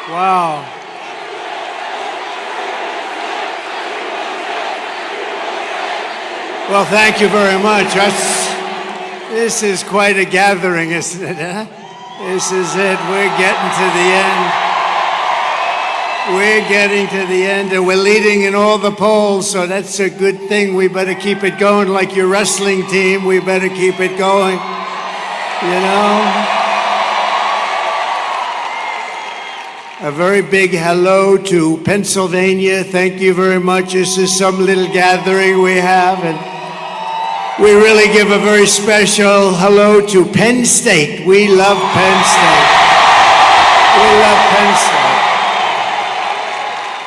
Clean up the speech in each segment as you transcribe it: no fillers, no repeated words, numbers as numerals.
Wow. Well, thank you very much. This is quite a gathering, isn't it? Huh? This is it. We're getting to the end. We're getting to the end, and we're leading in all the polls, so that's a good thing. We better keep it going like your wrestling team. We better keep it going, you know? A very big hello to Pennsylvania. Thank you very much. This is some little gathering we have, and we really give a very special hello to Penn State. We love Penn State. We love Penn State.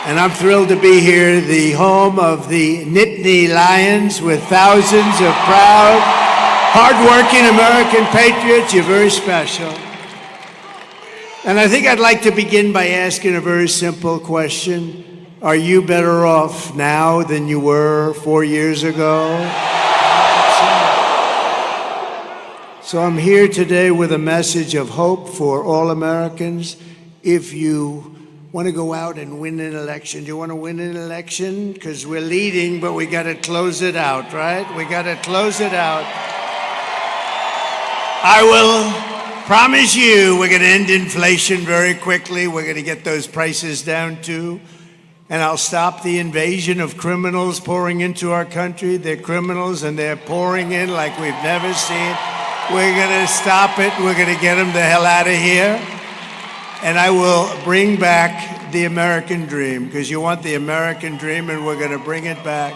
And I'm thrilled to be here, the home of the Nittany Lions, with thousands of proud, hardworking American patriots. You're very special. And I think I'd like to begin by asking a very simple question. Are you better off now than you were 4 years ago? So I'm here today with a message of hope for all Americans. If you want to go out and win an election, do you want to win an election? Because we're leading, but we got to close it out, right? We got to close it out. I will promise you we're going to end inflation very quickly. We're going to get those prices down too. And I'll stop the invasion of criminals pouring into our country. They're criminals and they're pouring in like we've never seen. We're going to stop it. We're going to get them the hell out of here. And I will bring back the American dream, because you want the American dream, and we're going to bring it back.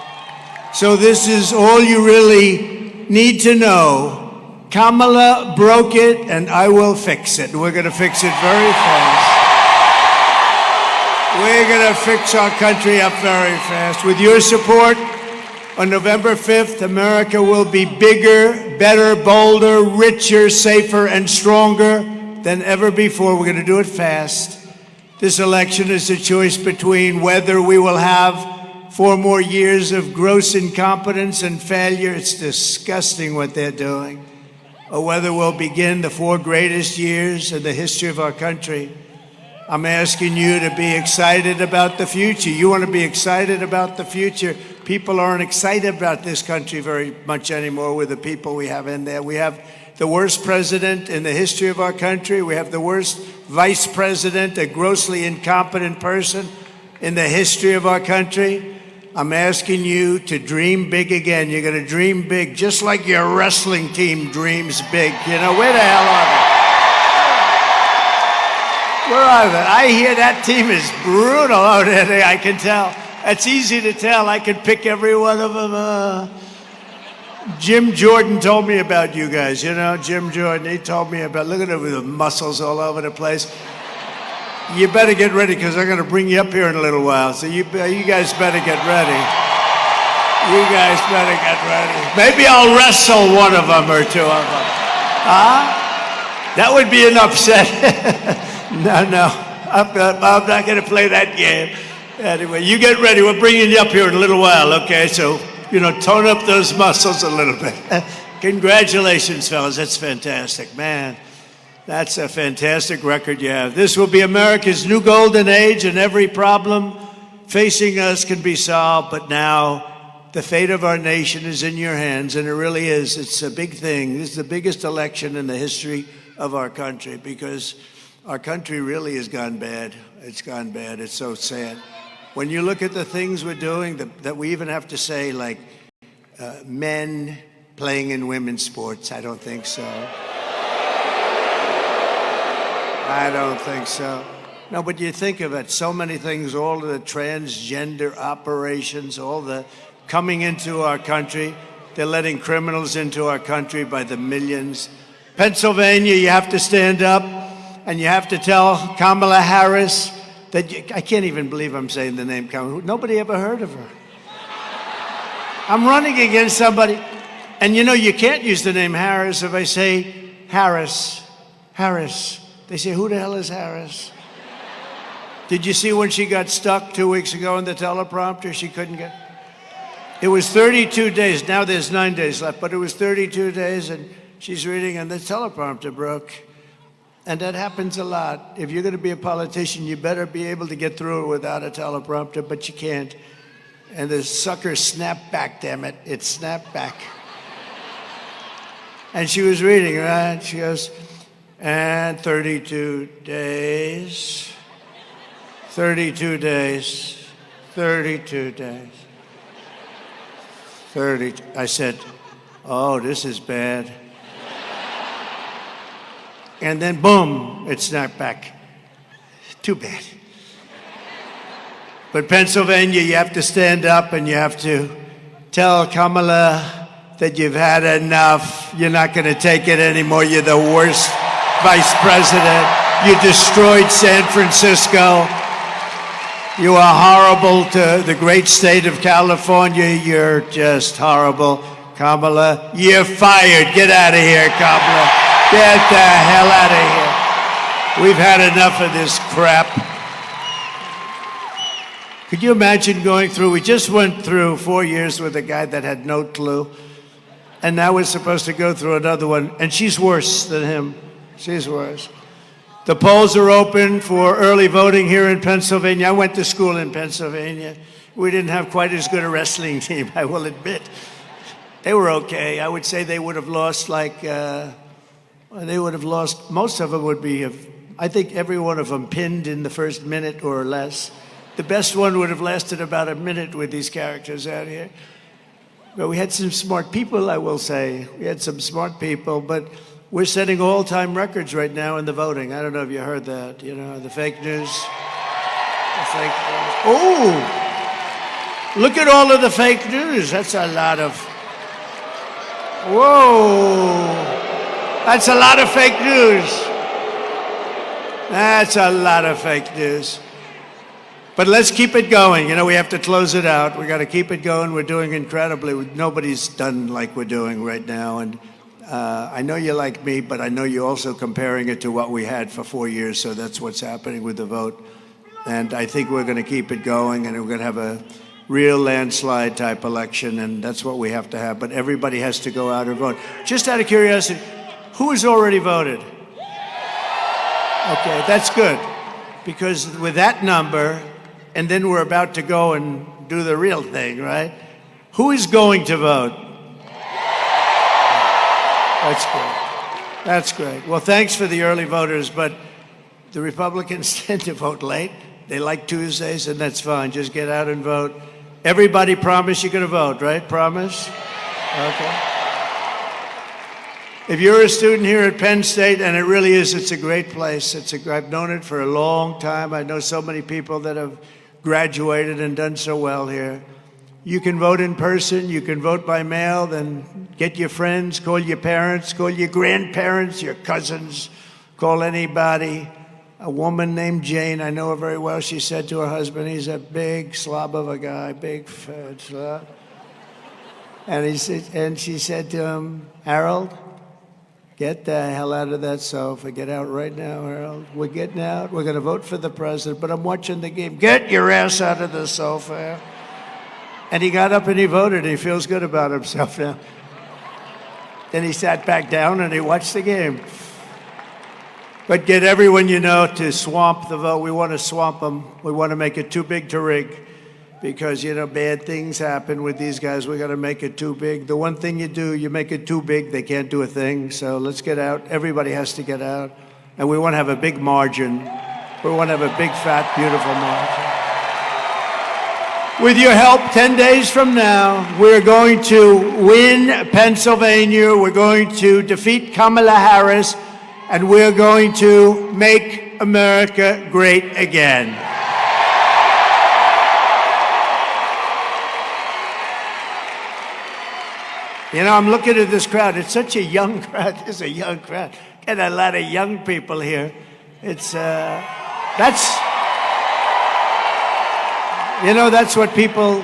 So this is all you really need to know. Kamala broke it, and I will fix it. We're going to fix it very fast. We're going to fix our country up very fast. With your support, on November 5th, America will be bigger, better, bolder, richer, safer, and stronger than ever before. We're going to do it fast. This election is a choice between whether we will have 4 more years of gross incompetence and failure. It's disgusting what they're doing. Or whether we'll begin the 4 greatest years in the history of our country. I'm asking you to be excited about the future. You want to be excited about the future. People aren't excited about this country very much anymore with the people we have in there. We have the worst president in the history of our country. We have the worst vice president, a grossly incompetent person in the history of our country. I'm asking you to dream big again. You're going to dream big, just like your wrestling team dreams big. You know, where the hell are they? Where are they? I hear that team is brutal out there. I can tell. It's easy to tell. I can pick every one of them. Jim Jordan told me about you guys, you know, Jim Jordan, he told me about, look at him with the muscles all over the place. You better get ready, because I'm going to bring you up here in a little while, so you guys better get ready. You guys better get ready. Maybe I'll wrestle one of them or 2 of them. Huh? That would be an upset. No, I'm not going to play that game. Anyway, you get ready. We're bringing you up here in a little while, okay? So, you know, tone up those muscles a little bit. Congratulations, fellas. That's fantastic. Man, that's a fantastic record you have. This will be America's new golden age, and every problem facing us can be solved. But now the fate of our nation is in your hands, and it really is. It's a big thing. This is the biggest election in the history of our country, because our country really has gone bad. It's gone bad. It's so sad. When you look at the things we're doing, that we even have to say, like men playing in women's sports, I don't think so. I don't think so. No, but you think of it, so many things, all of the transgender operations, all the coming into our country. They're letting criminals into our country by the millions. Pennsylvania, you have to stand up and you have to tell Kamala Harris that I can't even believe I'm saying the name Kamala. Nobody ever heard of her. I'm running against somebody. And you know, you can't use the name Harris if I say Harris. They say, who the hell is Harris? Did you see when she got stuck 2 weeks ago in the teleprompter? She couldn't get. It was 32 days. Now there's 9 days left, but it was 32 days, and she's reading, and the teleprompter broke. And that happens a lot. If you're going to be a politician, you better be able to get through it without a teleprompter, but you can't. And the sucker snapped back, damn it. It snapped back. And she was reading, right? She goes, and 32 days, 32 days, 32 days, 30. I said, oh, this is bad. And then, boom, it snapped back. Too bad. But Pennsylvania, you have to stand up and you have to tell Kamala that you've had enough. You're not going to take it anymore. You're the worst vice president. You destroyed San Francisco. You are horrible to the great state of California. You're just horrible. Kamala, you're fired. Get out of here, Kamala. Get the hell out of here. We've had enough of this crap. Could you imagine going through, we just went through 4 years with a guy that had no clue, and now we're supposed to go through another one, and she's worse than him. She's worse. The polls are open for early voting here in Pennsylvania. I went to school in Pennsylvania. We didn't have quite as good a wrestling team, I will admit. They were okay. I would say they would have lost most of them would be, I think every one of them pinned in the first minute or less. The best one would have lasted about a minute with these characters out here. But we had some smart people, I will say. We had some smart people, but we're setting all-time records right now in the voting. I don't know if you heard that, you know, the fake news. The fake news. Oh, look at all of the fake news. That's a lot of, whoa. That's a lot of fake news. That's a lot of fake news. But let's keep it going. You know, we have to close it out. We got to keep it going. We're doing incredibly. Nobody's done like we're doing right now. And I know you like me, but I know you're also comparing it to what we had for 4 years. So that's what's happening with the vote. And I think we're going to keep it going, and we're going to have a real landslide type election. And that's what we have to have. But everybody has to go out and vote. Just out of curiosity, who has already voted? Okay, that's good. Because with that number, and then we're about to go and do the real thing, right? Who is going to vote? That's great. That's great. Well, thanks for the early voters, but the Republicans tend to vote late. They like Tuesdays, and that's fine. Just get out and vote. Everybody promise you're going to vote, right? Promise? Okay. If you're a student here at Penn State, and it really is, it's a great place. I've known it for a long time. I know so many people that have graduated and done so well here. You can vote in person. You can vote by mail. Then get your friends, call your parents, call your grandparents, your cousins, call anybody. A woman named Jane, I know her very well, she said to her husband, he's a big slob of a guy, big fat slob. And she said to him, Harold, get the hell out of that sofa. Get out right now, Harold. We're getting out. We're going to vote for the president, but I'm watching the game. Get your ass out of the sofa. And he got up and he voted. He feels good about himself now. Then he sat back down and he watched the game. But get everyone you know to swamp the vote. We want to swamp them. We want to make it too big to rig. Because, you know, bad things happen with these guys. We got to make it too big. The one thing you do, you make it too big, they can't do a thing. So let's get out. Everybody has to get out. And we want to have a big margin. We want to have a big, fat, beautiful margin. With your help, 10 days from now, we're going to win Pennsylvania. We're going to defeat Kamala Harris. And we're going to make America great again. You know, I'm looking at this crowd. It's such a young crowd. It's a young crowd. Got a lot of young people here. It's, that's what people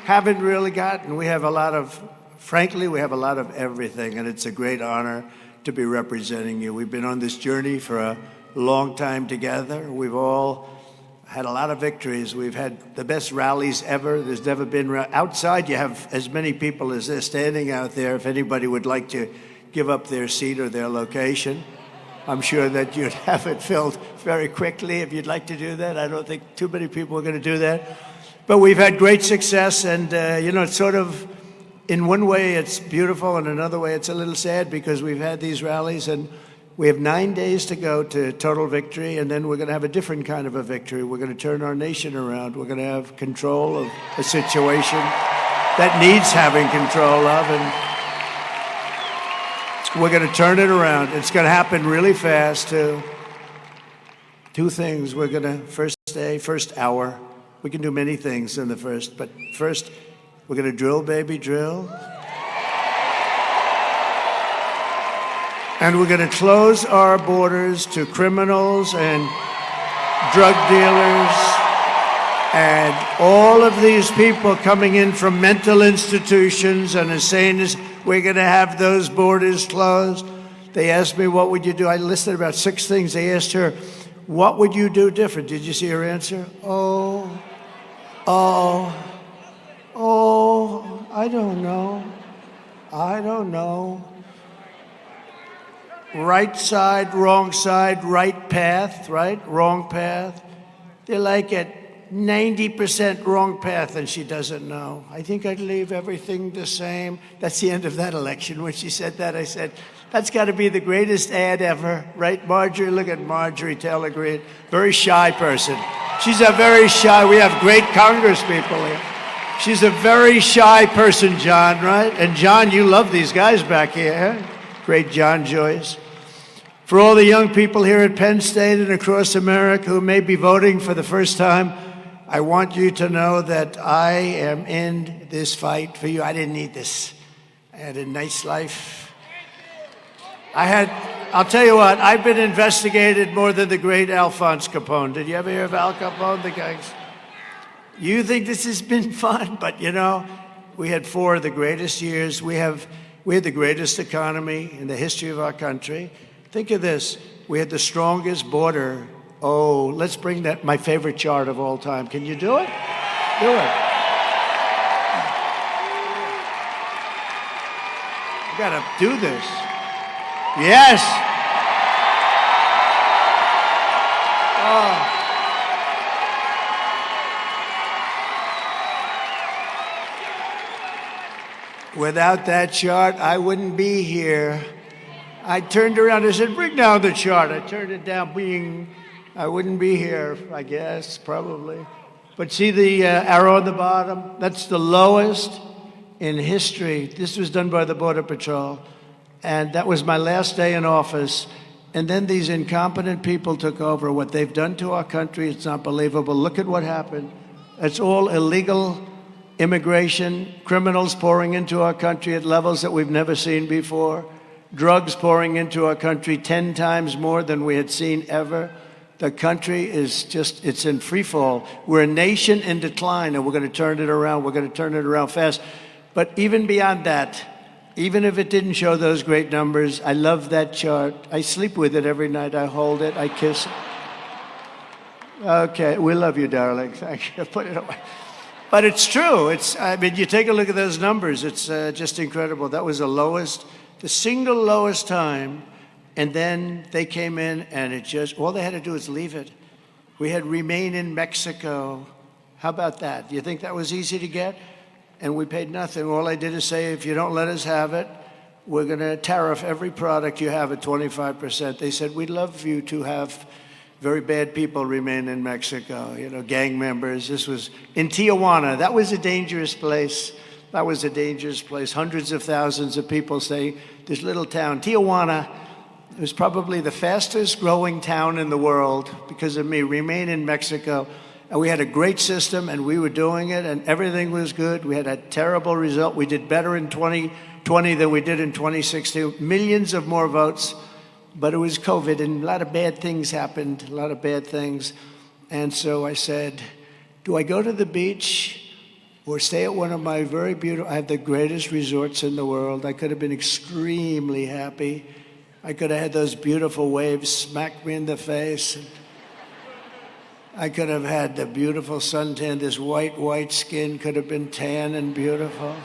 haven't really gotten. We have a lot of, frankly, we have a lot of everything, and it's a great honor to be representing you. We've been on this journey for a long time together. We've all had a lot of victories. We've had the best rallies ever. There's never been, outside you have as many people as they're standing out there. If anybody would like to give up their seat or their location. I'm sure that you'd have it filled very quickly if you'd like to do that. I don't think too many people are going to do that. But we've had great success, and, it's sort of, in one way, it's beautiful, and another way, it's a little sad because we've had these rallies, and we have 9 days to go to total victory, and then we're going to have a different kind of a victory. We're going to turn our nation around. We're going to have control of a situation that needs having control of, and we're going to turn it around. It's going to happen really fast, too. Two things. We're going to, first hour, we can do many things in the first, but first, we're going to drill, baby, drill. And we're going to close our borders to criminals and drug dealers and all of these people coming in from mental institutions and insane. We're going to have those borders closed. They asked me, what would you do? I listed about 6 things. They asked her, what would you do different? Did you see her answer? I don't know. Right side, right path, right? Wrong path. They're like at 90% wrong path, and she doesn't know. I think I'd leave everything the same. That's the end of that election. When she said that, I said, that's got to be the greatest ad ever, right, Marjorie? Look at Marjorie Taylor Greene. Very shy person. She's a very shy, we have great Congress people here. She's a very shy person, John, right? And John, you love these guys back here, huh? Great John Joyce. For all the young people here at Penn State and across America who may be voting for the first time, I want you to know that I am in this fight for you. I didn't need this. I had a nice life. I'll tell you what, I've been investigated more than the great Alphonse Capone. Did you ever hear of Al Capone, the guys? You think this has been fun, but we had 4 of the greatest years. We had the greatest economy in the history of our country. Think of this. We had the strongest border. Oh, let's bring that, my favorite chart of all time. Can you do it? Do it. You gotta do this. Yes. Oh. Without that chart, I wouldn't be here. I turned around and said, bring down the chart. I turned it down, I wouldn't be here, I guess, probably. But see the arrow on the bottom? That's the lowest in history. This was done by the Border Patrol. And that was my last day in office. And then these incompetent people took over. What they've done to our country, it's not believable. Look at what happened. It's all illegal immigration, criminals pouring into our country at levels that we've never seen before, drugs pouring into our country 10 times more than we had seen ever. The country is just, it's in free fall. We're a nation in decline, and we're going to turn it around. We're going to turn it around fast. But even beyond that, even if it didn't show those great numbers, I love that chart. I sleep with it every night. I hold it. I kiss it. Okay, we love you, darling. Thank you. Put it away. But it's true. You take a look at those numbers. It's just incredible. That was the single lowest time. And then they came in, and all they had to do was leave it. We had remain in Mexico. How about that? Do you think that was easy to get? And we paid nothing. All I did is say, if you don't let us have it, we're going to tariff every product you have at 25%. They said, we'd love you to have very bad people remain in Mexico, gang members. This was in Tijuana. That was a dangerous place. Hundreds of thousands of people say, this little town, Tijuana, it was probably the fastest growing town in the world because of me. Remain in Mexico. And we had a great system, and we were doing it, and everything was good. We had a terrible result. We did better in 2020 than we did in 2016. Millions of more votes, but it was COVID, and a lot of bad things happened, a lot of bad things. And so I said, do I go to the beach or stay at one of my very beautiful, I have the greatest resorts in the world. I could have been extremely happy. I could have had those beautiful waves smack me in the face. I could have had the beautiful suntan. This white skin could have been tan and beautiful.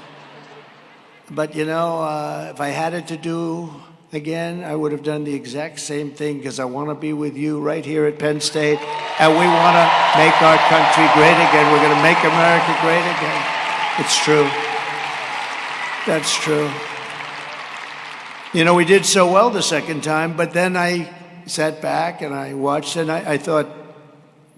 But if I had it to do, again, I would have done the exact same thing because I want to be with you right here at Penn State, and we want to make our country great again. We're going to make America great again. It's true. That's true. You know, we did so well the second time, but then I sat back and I watched, and I thought,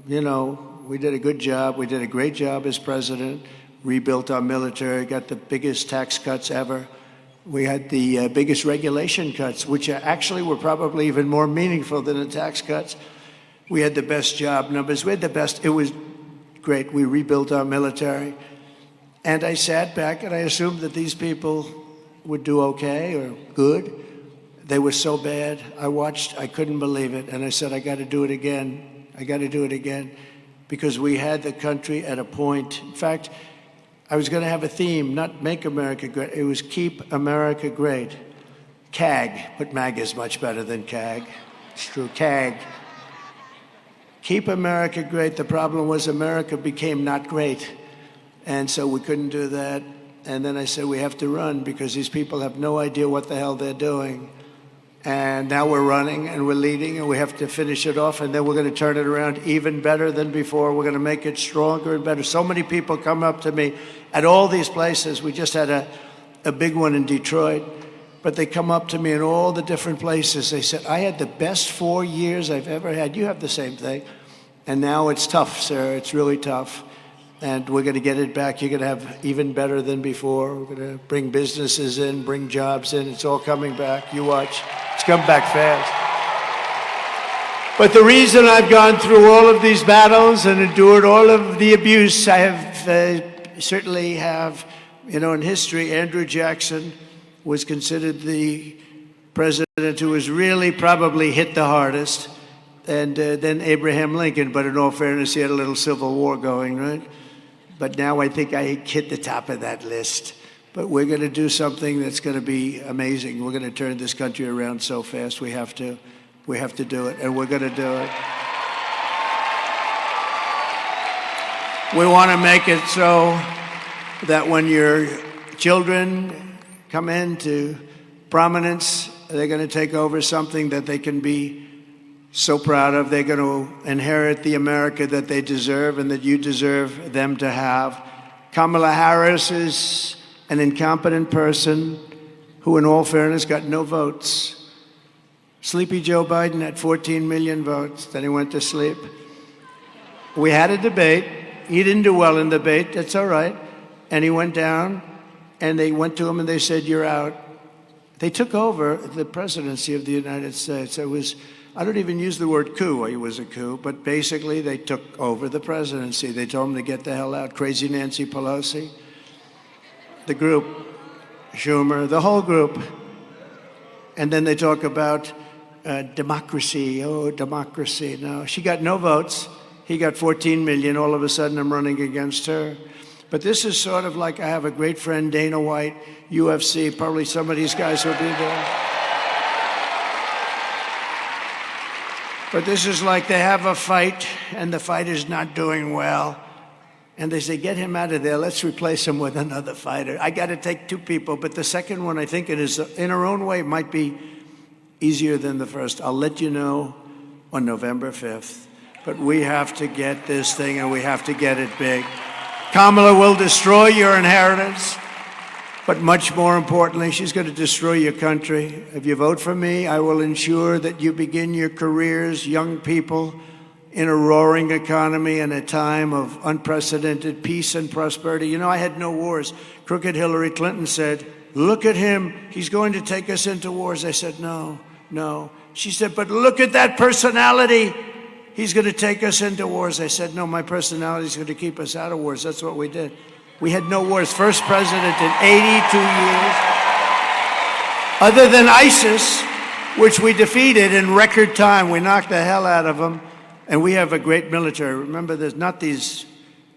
you know, we did a good job. We did a great job as president, rebuilt our military, got the biggest tax cuts ever. We had the biggest regulation cuts, which actually were probably even more meaningful than the tax cuts. We had the best job numbers. We had the best. It was great. We rebuilt our military. And I sat back and I assumed that these people would do okay or good. They were so bad. I watched. I couldn't believe it. And I said, I got to do it again. I got to do it again. Because we had the country at a point. In fact, I was going to have a theme, not Make America Great. It was Keep America Great. CAG, but MAG is much better than CAG. It's true, CAG. Keep America Great. The problem was America became not great. And so we couldn't do that. And then I said, we have to run because these people have no idea what the hell they're doing. And now we're running and we're leading and we have to finish it off, and then we're going to turn it around even better than before. We're going to make it stronger and better. So many people come up to me at all these places. We just had a big one in Detroit, but they come up to me in all the different places. They said, I had the best 4 years I've ever had. You have the same thing. And now it's tough, sir. It's really tough. And we're going to get it back. You're going to have even better than before. We're going to bring businesses in, bring jobs in. It's all coming back. You watch. It's come back fast. But the reason I've gone through all of these battles and endured all of the abuse, I have certainly have, you know, in history, Andrew Jackson was considered the president who was really probably hit the hardest, and then Abraham Lincoln. But in all fairness, he had a little civil war going, right? But now I think I hit the top of that list. But we're going to do something that's going to be amazing. We're going to turn this country around so fast. We have to do it, and we're going to do it. We want to make it so that when your children come into prominence, they're going to take over something that they can be so proud of. They're going to inherit the America that they deserve and that you deserve them to have. Kamala Harris is an incompetent person who, in all fairness, got no votes. Sleepy Joe Biden had 14 million votes. Then he went to sleep. We had a debate. He didn't do well in the debate. That's all right. And he went down, and they went to him and they said, you're out. They took over the presidency of the United States. It was, I don't even use the word coup. It was a coup. But basically, they took over the presidency. They told him to get the hell out. Crazy Nancy Pelosi, the group, Schumer, the whole group. And then they talk about democracy. Oh, democracy. No, she got no votes. He got 14 million. All of a sudden, I'm running against her. But this is sort of like I have a great friend, Dana White, UFC. Probably some of these guys will be there. But this is like they have a fight, and the fight is not doing well. And they say, get him out of there. Let's replace him with another fighter. I got to take two people. But the second one, I think it is, in her own way, might be easier than the first. I'll let you know on November 5th. But we have to get this thing, and we have to get it big. Kamala will destroy your inheritance. But much more importantly, she's going to destroy your country. If you vote for me, I will ensure that you begin your careers, young people, in a roaring economy and a time of unprecedented peace and prosperity. You know, I had no wars. Crooked Hillary Clinton said, look at him. He's going to take us into wars. I said, no, no. She said, but look at that personality. He's going to take us into wars. I said, no, my personality is going to keep us out of wars. That's what we did. We had no wars. First president in 82 years. Other than ISIS, which we defeated in record time. We knocked the hell out of them. And we have a great military. Remember, there's not these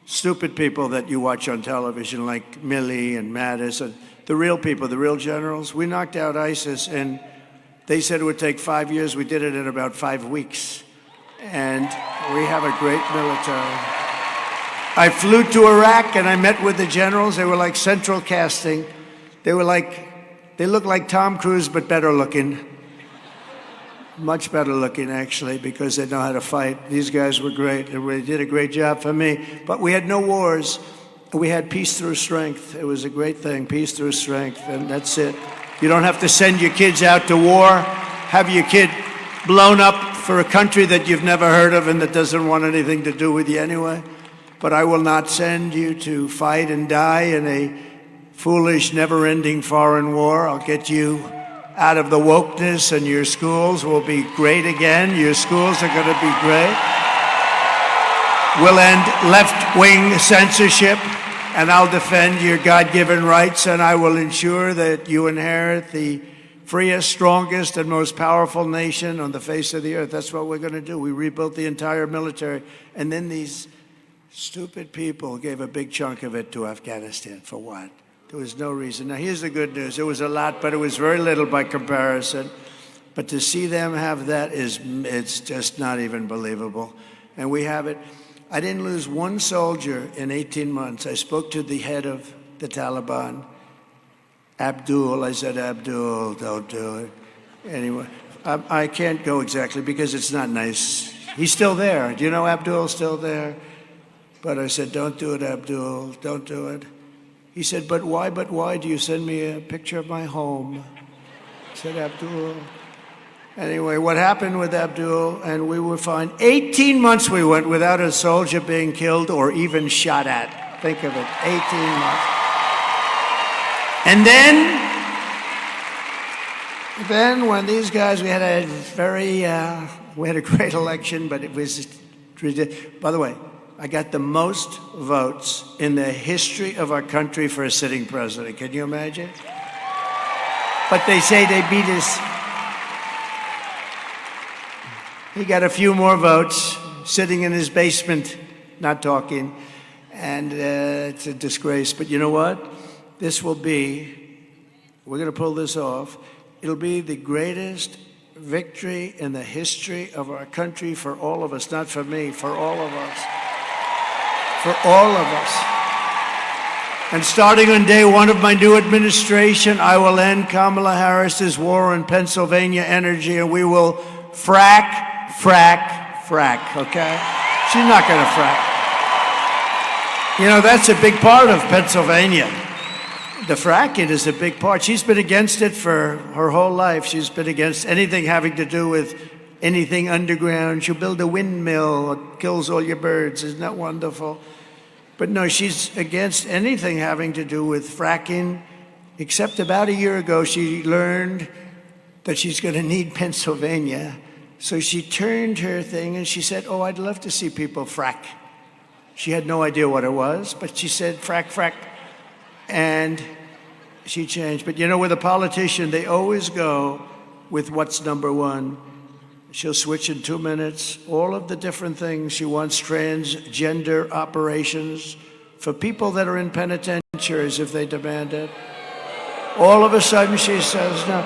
stupid people that you watch on television like Milley and Mattis. And the real people, the real generals. We knocked out ISIS, and they said it would take 5 years. We did it in about 5 weeks. And we have a great military. I flew to Iraq and I met with the generals. They were like central casting. They looked like Tom Cruise, but better looking. Much better looking, actually, because they know how to fight. These guys were great. They did a great job for me. But we had no wars. We had peace through strength. It was a great thing, peace through strength, and that's it. You don't have to send your kids out to war, have your kid blown up for a country that you've never heard of and that doesn't want anything to do with you anyway. But I will not send you to fight and die in a foolish, never-ending foreign war. I'll get you out of the wokeness, and your schools will be great again. Your schools are going to be great. We'll end left-wing censorship, and I'll defend your God-given rights, and I will ensure that you inherit the freest, strongest, and most powerful nation on the face of the earth. That's what we're going to do. We rebuilt the entire military, and then these stupid people gave a big chunk of it to Afghanistan. For what? There was no reason. Now, here's the good news. It was a lot, but it was very little by comparison. But to see them have that it's just not even believable. And we have it. I didn't lose one soldier in 18 months. I spoke to the head of the Taliban, Abdul. I said, Abdul, don't do it. Anyway, I can't go exactly because it's not nice. He's still there. Do you know Abdul's still there? But I said, don't do it, Abdul. Don't do it. He said, but why do you send me a picture of my home? I said, Abdul. Anyway, what happened with Abdul, and we were fine. 18 months we went without a soldier being killed or even shot at. Think of it, 18 months. And then when these guys, we had a great election, but it was, by the way, I got the most votes in the history of our country for a sitting president. Can you imagine? But they say they beat us. He got a few more votes, sitting in his basement, not talking, and it's a disgrace. But you know what? We're going to pull this off. It'll be the greatest victory in the history of our country for all of us, not for me, for all of us. For all of us. And starting on day one of my new administration, I will end Kamala Harris's war on Pennsylvania energy, and we will frack, okay? She's not going to frack. You know, that's a big part of Pennsylvania. The fracking is a big part. She's been against it for her whole life. She's been against anything having to do with anything underground. She'll build a windmill that kills all your birds. Isn't that wonderful? But no, she's against anything having to do with fracking, except about a year ago, she learned that she's going to need Pennsylvania. So she turned her thing and she said, oh, I'd love to see people frack. She had no idea what it was, but she said, frack. And she changed. But you know, with a politician, they always go with what's number one. She'll switch in 2 minutes. All of the different things. She wants transgender operations for people that are in penitentiaries if they demand it. All of a sudden, she says no.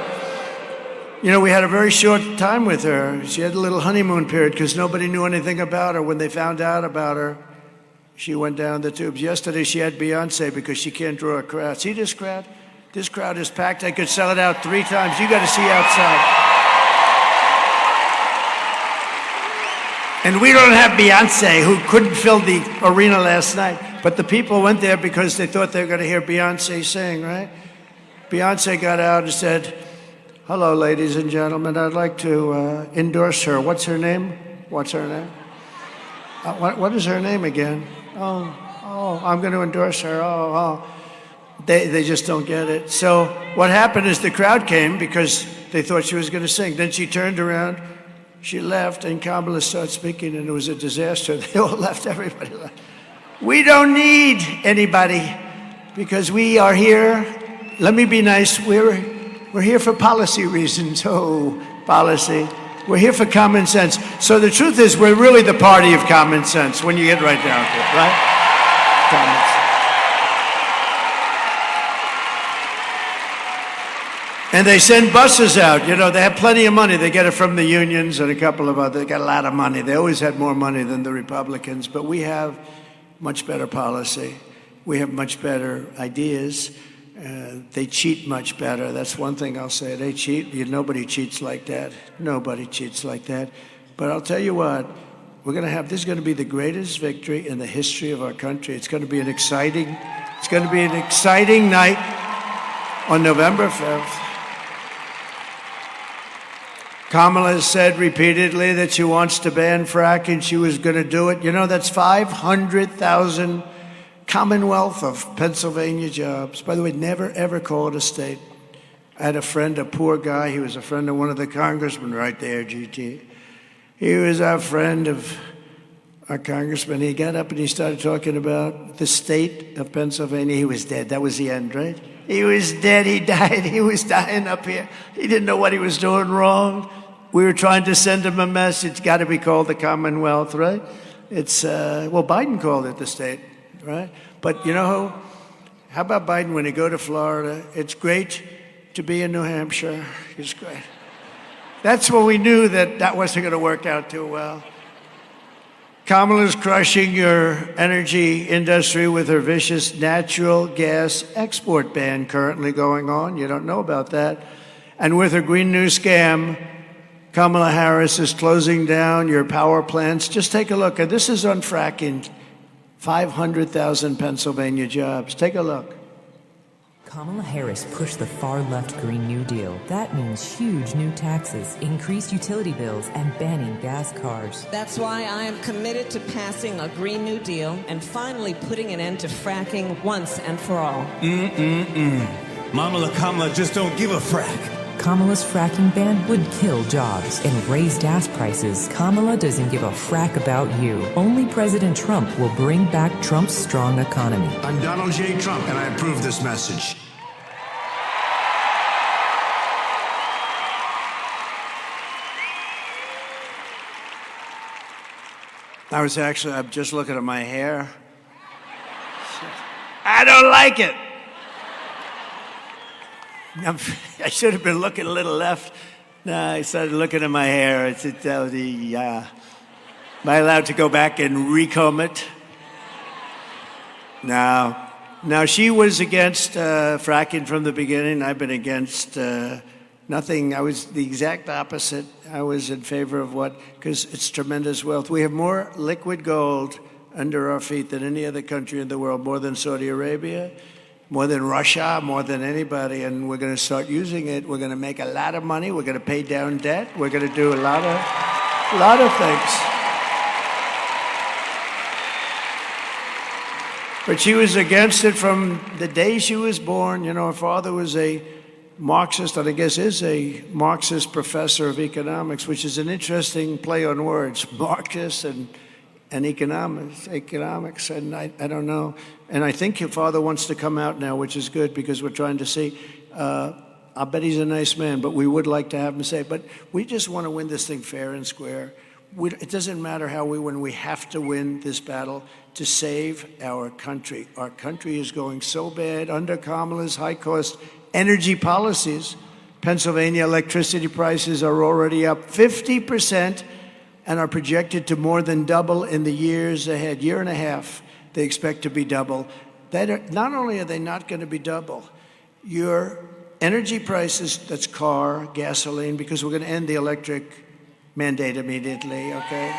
You know, we had a very short time with her. She had a little honeymoon period because nobody knew anything about her. When they found out about her, she went down the tubes. Yesterday, she had Beyonce because she can't draw a crowd. See this crowd? This crowd is packed. I could sell it out 3 times. You got to see outside. And we don't have Beyonce, who couldn't fill the arena last night. But the people went there because they thought they were going to hear Beyonce sing, right? Beyonce got out and said, hello, ladies and gentlemen. I'd like to endorse her. What's her name? What is her name again? Oh, I'm going to endorse her. They just don't get it. So what happened is the crowd came because they thought she was going to sing. Then she turned around. She left, and Kamala started speaking, and it was a disaster. They all left, everybody left. We don't need anybody because we are here. Let me be nice. We're here for policy reasons. Oh, policy. We're here for common sense. So the truth is, we're really the party of common sense when you get right down to it, right? Common sense. And they send buses out. You know, they have plenty of money. They get it from the unions and a couple of others. They got a lot of money. They always had more money than the Republicans. But we have much better policy. We have much better ideas. They cheat much better. That's one thing I'll say. They cheat. Nobody cheats like that. Nobody cheats like that. But I'll tell you what, this is going to be the greatest victory in the history of our country. It's going to be an exciting night on November 5th. Kamala has said repeatedly that she wants to ban fracking. She was going to do it. That's 500,000 Commonwealth of Pennsylvania jobs. By the way, never, ever call it a state. I had a friend, a poor guy. He was a friend of one of the congressmen right there, GT. He was our friend of our congressman. He got up and he started talking about the state of Pennsylvania. He was dead. That was the end, right? He was dead. He died. He was dying up here. He didn't know what he was doing wrong. We were trying to send him a message. Got to be called the Commonwealth, right? Biden called it the state, right? But how about Biden when he go to Florida? It's great to be in New Hampshire. It's great. That's when we knew that wasn't going to work out too well. Kamala's crushing your energy industry with her vicious natural gas export ban currently going on. You don't know about that. And with her Green New scam, Kamala Harris is closing down your power plants. Just take a look. And this is on fracking. 500,000 Pennsylvania jobs. Take a look. Kamala Harris pushed the far-left Green New Deal. That means huge new taxes, increased utility bills, and banning gas cars. That's why I am committed to passing a Green New Deal and finally putting an end to fracking once and for all. Mama Kamala just don't give a frack. Kamala's fracking ban would kill jobs and raise gas prices. Kamala doesn't give a frack about you. Only President Trump will bring back Trump's strong economy. I'm Donald J. Trump, and I approve this message. I'm just looking at my hair. I don't like it. I should have been looking a little left. No, I started looking at my hair. Am I allowed to go back and recomb it? No. Now, she was against fracking from the beginning. I've been against nothing. I was the exact opposite. I was in favor of because it's tremendous wealth. We have more liquid gold under our feet than any other country in the world, more than Saudi Arabia, more than Russia, more than anybody, and we're going to start using it. We're going to make a lot of money. We're going to pay down debt. We're going to do a lot of things. But she was against it from the day she was born. Her father was a Marxist, and I guess is a Marxist professor of economics, which is an interesting play on words, Marxist and economics, and I don't know. And I think your father wants to come out now, which is good because we're trying to see. I bet he's a nice man, but we would like to have him say, but we just want to win this thing fair and square. It doesn't matter how we win. We have to win this battle to save our country. Our country is going so bad under Kamala's high-cost energy policies. Pennsylvania electricity prices are already up 50%. And are projected to more than double in the years ahead. Year and a half, they expect to be double. Not only are they not going to be double, your energy prices, that's car, gasoline, because we're going to end the electric mandate immediately, okay?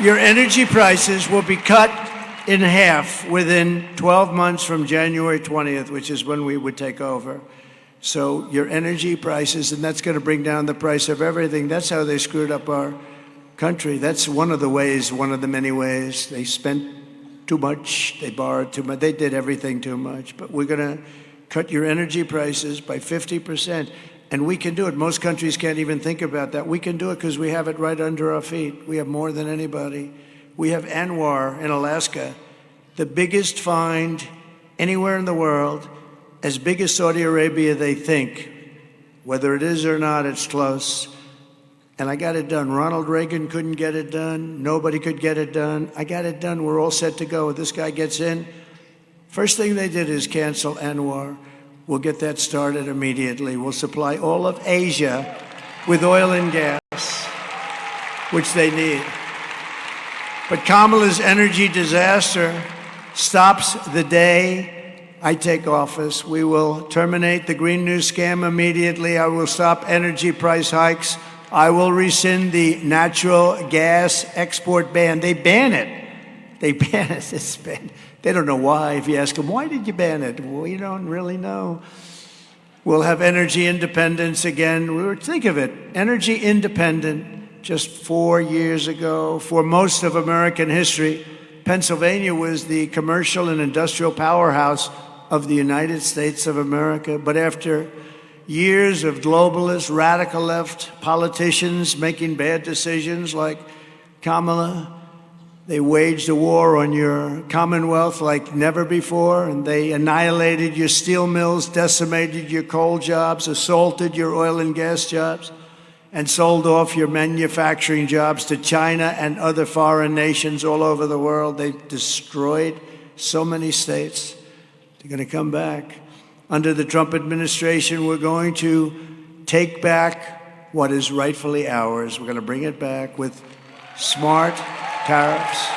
Your energy prices will be cut in half within 12 months from January 20th, which is when we would take over. So your energy prices, and that's going to bring down the price of everything. That's how they screwed up our country. That's one of the ways, one of the many ways. They spent too much. They borrowed too much. They did everything too much. But we're going to cut your energy prices by 50%. And we can do it. Most countries can't even think about that. We can do it because we have it right under our feet. We have more than anybody. We have Anwar in Alaska, the biggest find anywhere in the world. As big as Saudi Arabia, they think. Whether it is or not, it's close. And I got it done. Ronald Reagan couldn't get it done. Nobody could get it done. I got it done. We're all set to go. This guy gets in. First thing they did is cancel Anwar. We'll get that started immediately. We'll supply all of Asia with oil and gas, which they need. But Kamala's energy disaster stops the day I take office. We will terminate the Green New Scam immediately. I will stop energy price hikes. I will rescind the natural gas export ban. They ban it. They ban it. It's banned. They don't know why. If you ask them, why did you ban it? We don't really know. We'll have energy independence again. Think of it, energy independent just 4 years ago. For most of American history, Pennsylvania was the commercial and industrial powerhouse of the United States of America. But after years of globalist, radical left politicians making bad decisions like Kamala, they waged a war on your Commonwealth like never before, and they annihilated your steel mills, decimated your coal jobs, assaulted your oil and gas jobs, and sold off your manufacturing jobs to China and other foreign nations all over the world. They destroyed so many states. They're going to come back. Under the Trump administration, we're going to take back what is rightfully ours. We're going to bring it back with smart tariffs.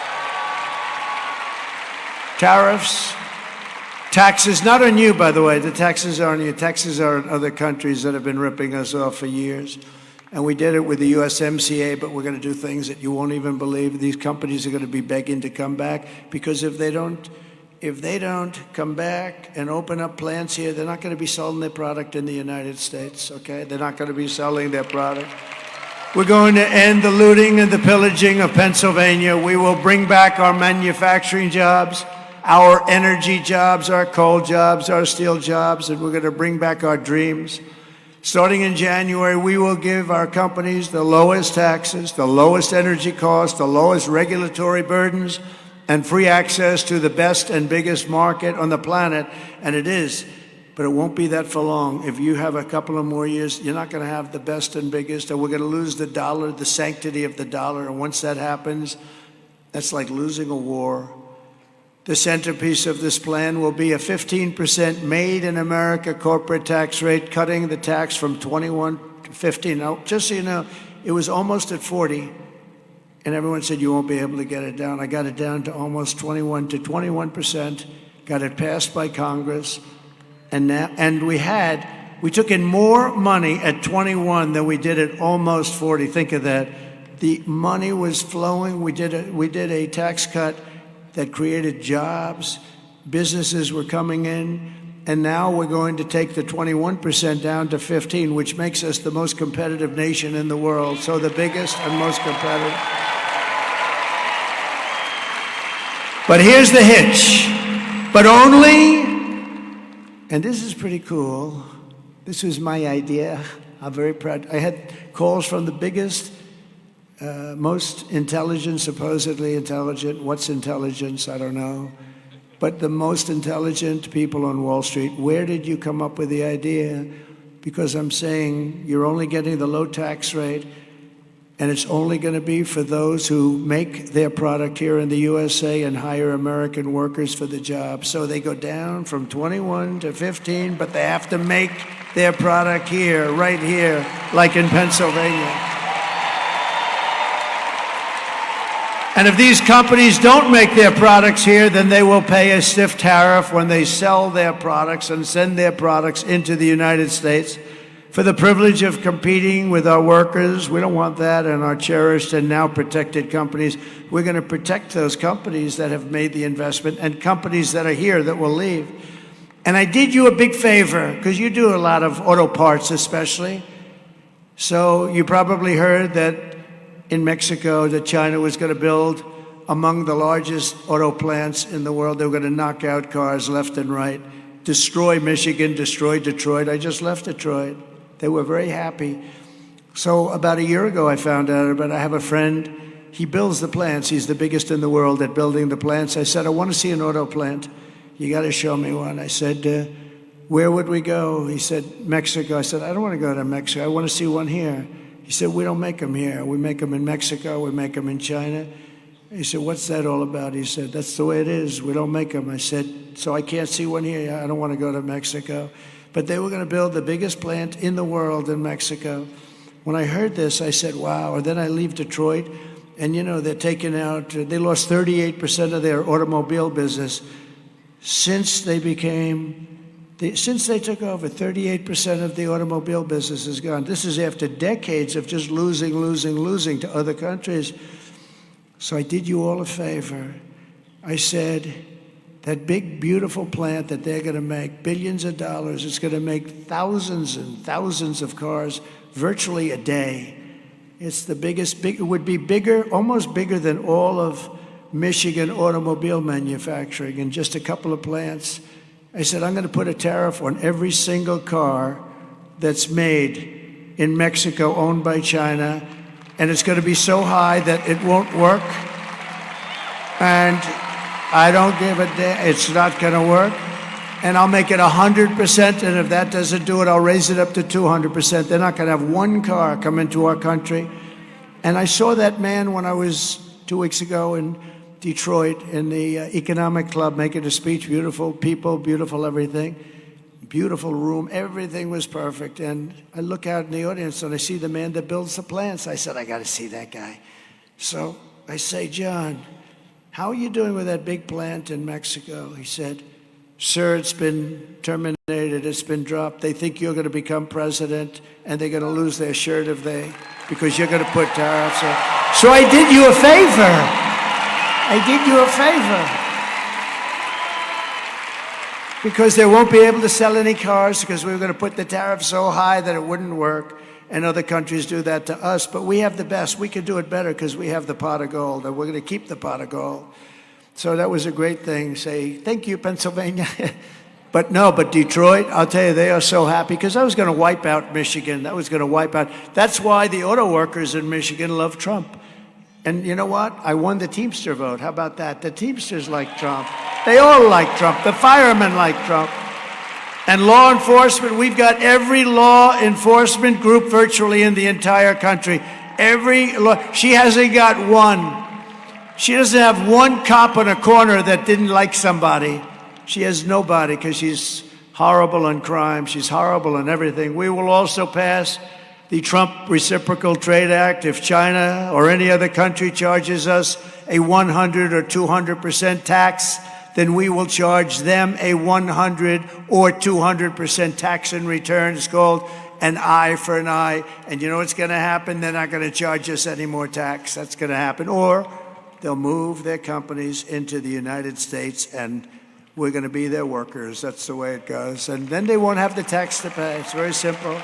Taxes, not on you, by the way. The taxes are on you. Taxes are on other countries that have been ripping us off for years. And we did it with the USMCA, but we're going to do things that you won't even believe. These companies are going to be begging to come back, because if they don't come back and open up plants here, they're not going to be selling their product in the United States, okay? They're not going to be selling their product. We're going to end the looting and the pillaging of Pennsylvania. We will bring back our manufacturing jobs, our energy jobs, our coal jobs, our steel jobs, and we're going to bring back our dreams. Starting in January, we will give our companies the lowest taxes, the lowest energy costs, the lowest regulatory burdens, and free access to the best and biggest market on the planet. And it is, but it won't be that for long. If you have a couple of more years, you're not going to have the best and biggest, and we're going to lose the dollar, the sanctity of the dollar. And once that happens, that's like losing a war. The centerpiece of this plan will be a 15% made in America corporate tax rate, cutting the tax from 21 to 15. Now, just so you know, it was almost at 40. And everyone said, you won't be able to get it down. I got it down to almost 21 to 21%, got it passed by Congress. And we took in more money at 21 than we did at almost 40. Think of that. The money was flowing. We did a tax cut that created jobs. Businesses were coming in. And now we're going to take the 21% down to 15, which makes us the most competitive nation in the world. So the biggest and most competitive. But here's the hitch. But only, and this is pretty cool. This was my idea. I'm very proud. I had calls from the biggest, most intelligent, supposedly intelligent. What's intelligence? I don't know. But the most intelligent people on Wall Street. Where did you come up with the idea? Because I'm saying you're only getting the low tax rate, and it's only going to be for those who make their product here in the USA and hire American workers for the job. So they go down from 21 to 15, but they have to make their product here, right here, like in Pennsylvania. And if these companies don't make their products here, then they will pay a stiff tariff when they sell their products and send their products into the United States. For the privilege of competing with our workers, we don't want that, and our cherished and now protected companies. We're going to protect those companies that have made the investment and companies that are here that will leave. And I did you a big favor, because you do a lot of auto parts especially. So you probably heard that in Mexico that China was going to build among the largest auto plants in the world. They were going to knock out cars left and right, destroy Michigan, destroy Detroit. I just left Detroit. They were very happy. So about a year ago, I found out about, I have a friend, he builds the plants. He's the biggest in the world at building the plants. I said, I want to see an auto plant. You got to show me one. I said, where would we go? He said, Mexico. I said, I don't want to go to Mexico. I want to see one here. He said, we don't make them here. We make them in Mexico. We make them in China. He said, what's that all about? He said, that's the way it is. We don't make them. I said, so I can't see one here. I don't want to go to Mexico. But they were going to build the biggest plant in the world in Mexico. When I heard this, I said, wow. And then I leave Detroit, And, you know, they're taking out, they lost 38% of their automobile business since they took over. 38% of the automobile business is gone. This is after decades of just losing to other countries. So I did you all a favor. I said, that big, beautiful plant that they're going to make, billions of dollars, it's going to make thousands and thousands of cars virtually a day. It's the biggest, it would be bigger, almost bigger than all of Michigan automobile manufacturing in just a couple of plants. I said, I'm going to put a tariff on every single car that's made in Mexico owned by China, and it's going to be so high that it won't work. And I don't give a damn. It's not going to work. And I'll make it 100%, and if that doesn't do it, I'll raise it up to 200%. They're not going to have one car come into our country. And I saw that man when I was 2 weeks ago in Detroit in the Economic Club making a speech. Beautiful people, beautiful everything. Beautiful room. Everything was perfect. And I look out in the audience and I see the man that builds the plants. I said, I got to see that guy. So I say, John, how are you doing with that big plant in Mexico? He said, sir, it's been terminated. It's been dropped. They think you're going to become president and they're going to lose their shirt because you're going to put tariffs on. So I did you a favor. Because they won't be able to sell any cars because we were going to put the tariff so high that it wouldn't work. And other countries do that to us. But we have the best. We can do it better because we have the pot of gold. And we're going to keep the pot of gold. So that was a great thing. Say, thank you, Pennsylvania. But Detroit, I'll tell you, they are so happy because I was going to wipe out Michigan. That's why the auto workers in Michigan love Trump. And you know what? I won the Teamster vote. How about that? The Teamsters like Trump. They all like Trump. The firemen like Trump. And law enforcement, we've got every law enforcement group virtually in the entire country. She hasn't got one. She doesn't have one cop on a corner that didn't like somebody. She has nobody because she's horrible on crime. She's horrible on everything. We will also pass the Trump Reciprocal Trade Act. If China or any other country charges us a 100 or 200% tax, then we will charge them a 100 or 200% tax in return. It's called an eye for an eye. And you know what's going to happen? They're not going to charge us any more tax. That's going to happen. Or they'll move their companies into the United States and we're going to be their workers. That's the way it goes. And then they won't have the tax to pay. It's very simple.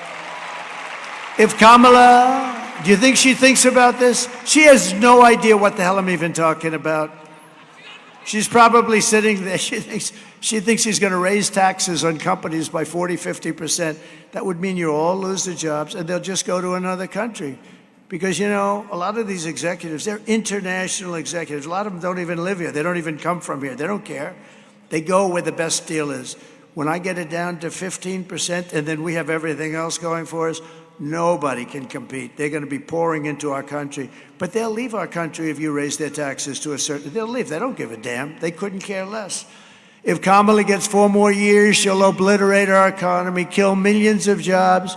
If Kamala, do you think she thinks about this? She has no idea what the hell I'm even talking about. She's probably sitting there. She thinks she's going to raise taxes on companies by 40, 50%. That would mean you all lose their jobs and they'll just go to another country. Because, you know, a lot of these executives, they're international executives. A lot of them don't even live here. They don't even come from here. They don't care. They go where the best deal is. When I get it down to 15% and then we have everything else going for us, nobody can compete. They're going to be pouring into our country. But they'll leave our country if you raise their taxes to a certain... They'll leave. They don't give a damn. They couldn't care less. If Kamala gets 4 more years, she'll obliterate our economy, kill millions of jobs,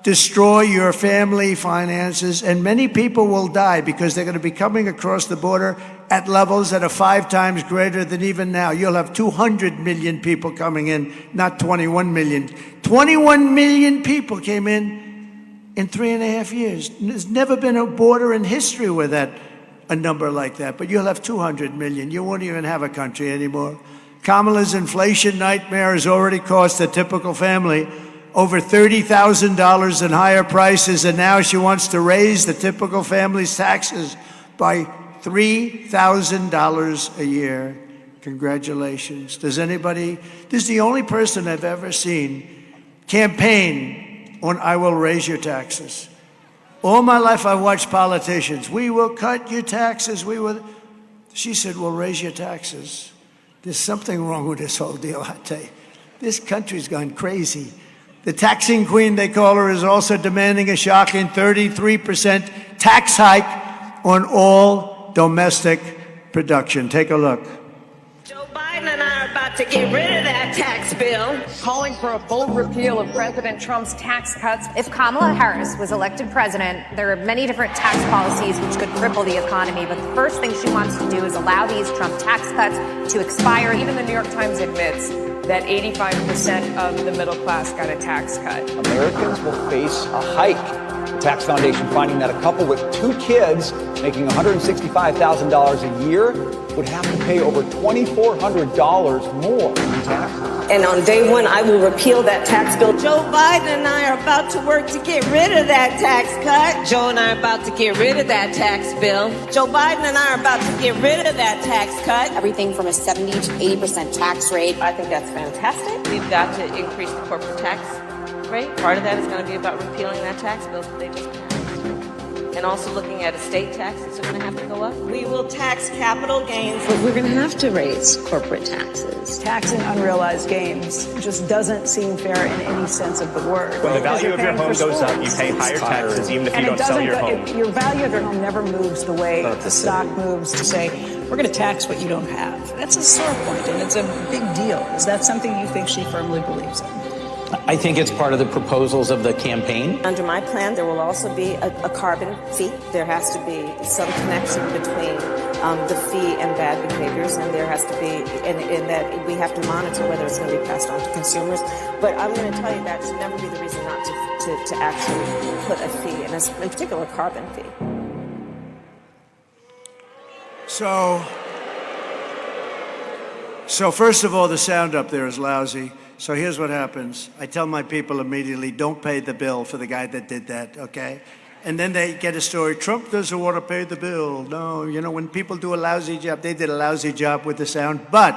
destroy your family finances, and many people will die because they're going to be coming across the border at levels that are 5 times greater than even now. You'll have 200 million people coming in, not 21 million. 21 million people came in 3.5 years. There's never been a border in history with a number like that. But you'll have 200 million. You won't even have a country anymore. Kamala's inflation nightmare has already cost a typical family over $30,000 in higher prices, and now she wants to raise the typical family's taxes by $3,000 a year. Congratulations. This is the only person I've ever seen campaign on I will raise your taxes. All my life I've watched politicians. We will cut your taxes. She said, we'll raise your taxes. There's something wrong with this whole deal, I tell you. This country's gone crazy. The taxing queen, they call her, is also demanding a shocking 33% tax hike on all domestic production. Take a look. Joe Biden and I are about to get rid of that tax bill. Calling for a full repeal of President Trump's tax cuts. If Kamala Harris was elected president, there are many different tax policies which could cripple the economy. But the first thing she wants to do is allow these Trump tax cuts to expire. Even the New York Times admits that 85% of the middle class got a tax cut. Americans will face a hike. The Tax Foundation finding that a couple with 2 kids making $165,000 a year would have to pay over $2,400 more in taxes. And on day one, I will repeal that tax bill. Joe Biden and I are about to work to get rid of that tax cut. Joe and I are about to get rid of that tax bill. Joe Biden and I are about to get rid of that tax cut. Everything from a 70 to 80% tax rate. I think that's fantastic. We've got to increase the corporate tax rate. Part of that is going to be about repealing that tax bill that they just passed. And also looking at estate taxes are going to have to go up. We will tax capital gains, but we're going to have to raise corporate taxes. Taxing unrealized gains just doesn't seem fair in any sense of the word. When the value of your home goes up, you pay higher taxes even if you don't sell your home. Your value of your home never moves the way the stock moves to say, we're going to tax what you don't have. That's a sore point, and it's a big deal. Is that something you think she firmly believes in? I think it's part of the proposals of the campaign. Under my plan, there will also be a carbon fee. There has to be some connection between the fee and bad behaviors, and there has to be, in that we have to monitor whether it's going to be passed on to consumers. But I'm going to tell you that should never be the reason not to actually put a fee, and in particular, a carbon fee. So first of all, the sound up there is lousy. So here's what happens. I tell my people immediately, don't pay the bill for the guy that did that, okay? And then they get a story, Trump doesn't want to pay the bill. No, when people do a lousy job, they did a lousy job with the sound. But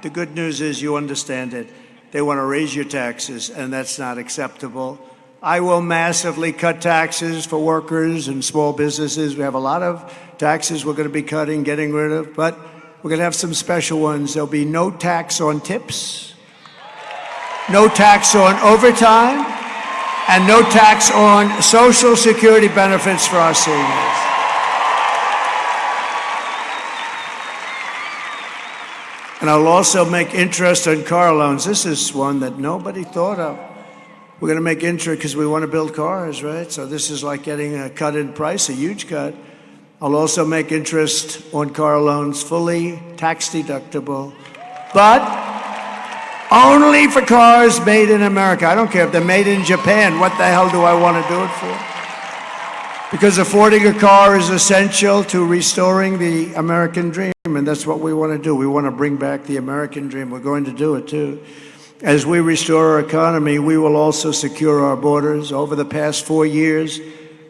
the good news is you understand it. They want to raise your taxes, and that's not acceptable. I will massively cut taxes for workers and small businesses. We have a lot of taxes we're going to be cutting, getting rid of, but we're going to have some special ones. There'll be no tax on tips, no tax on overtime, and no tax on Social Security benefits for our seniors. And I'll also make interest on car loans. This is one that nobody thought of. We're going to make interest because we want to build cars, right? So this is like getting a cut in price, a huge cut. I'll also make interest on car loans fully tax deductible, but only for cars made in America. I don't care if they're made in Japan. What the hell do I want to do it for? Because affording a car is essential to restoring the American dream, and that's what we want to do. We want to bring back the American dream. We're going to do it, too. As we restore our economy, we will also secure our borders. Over the past 4 years,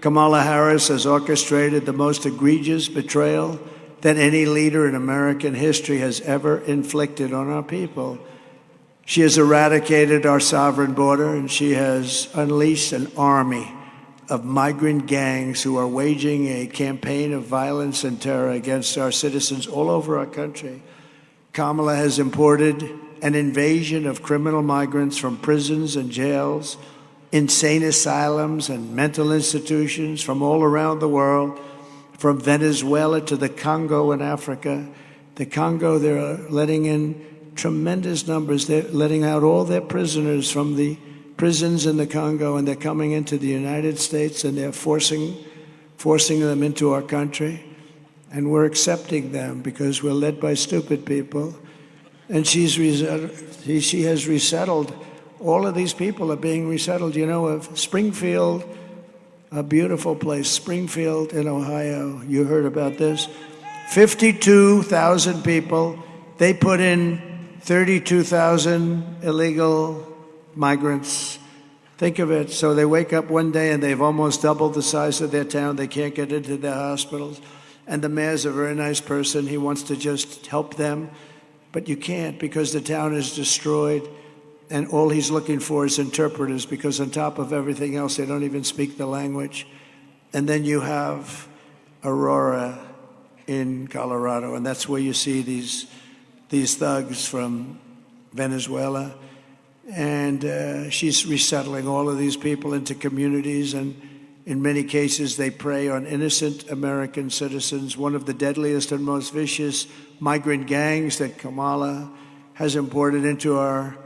Kamala Harris has orchestrated the most egregious betrayal that any leader in American history has ever inflicted on our people. She has eradicated our sovereign border, and she has unleashed an army of migrant gangs who are waging a campaign of violence and terror against our citizens all over our country. Kamala has imported an invasion of criminal migrants from prisons and jails, insane asylums and mental institutions from all around the world, from Venezuela to the Congo in Africa. The Congo, they're letting in tremendous numbers. They're letting out all their prisoners from the prisons in the Congo, and they're coming into the United States, and they're forcing them into our country. And we're accepting them because we're led by stupid people. And she has resettled. All of these people are being resettled. Of Springfield, a beautiful place, Springfield in Ohio. You heard about this. 52,000 people. They put in 32,000 illegal migrants. Think of it. So they wake up one day and they've almost doubled the size of their town. They can't get into their hospitals. And the mayor's a very nice person. He wants to just help them. But you can't because the town is destroyed. And all he's looking for is interpreters because on top of everything else, they don't even speak the language. And then you have Aurora in Colorado. And that's where you see these thugs from Venezuela. And she's resettling all of these people into communities, and in many cases they prey on innocent American citizens. One of the deadliest and most vicious migrant gangs that Kamala has imported into our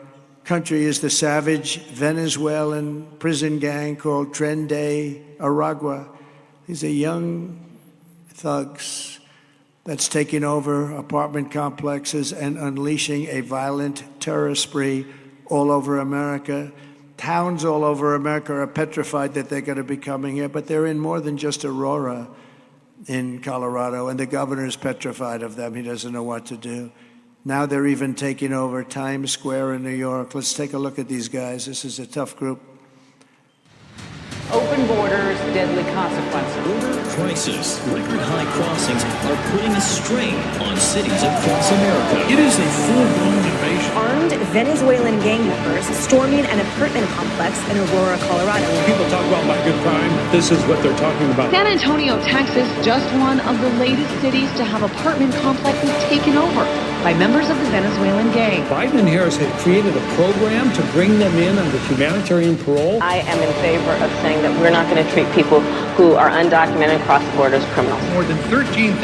country is the savage Venezuelan prison gang called Tren de Aragua. These are young thugs that's taking over apartment complexes and unleashing a violent terror spree all over America. Towns all over America are petrified that they're going to be coming here, but they're in more than just Aurora in Colorado, and the governor's petrified of them. He doesn't know what to do. Now they're even taking over Times Square in New York. Let's take a look at these guys. This is a tough group. Open borders, deadly consequences. Border crisis, record-high crossings are putting a strain on cities across America. It is a full-blown invasion. Armed Venezuelan gang members storming an apartment complex in Aurora, Colorado. When people talk about my good crime, this is what they're talking about. San Antonio, Texas, just one of the latest cities to have apartment complexes taken over by members of the Venezuelan gang. Biden and Harris had created a program to bring them in under humanitarian parole. I am in favor of saying that we're not going to treat people who are undocumented across the border as criminals. More than 13,000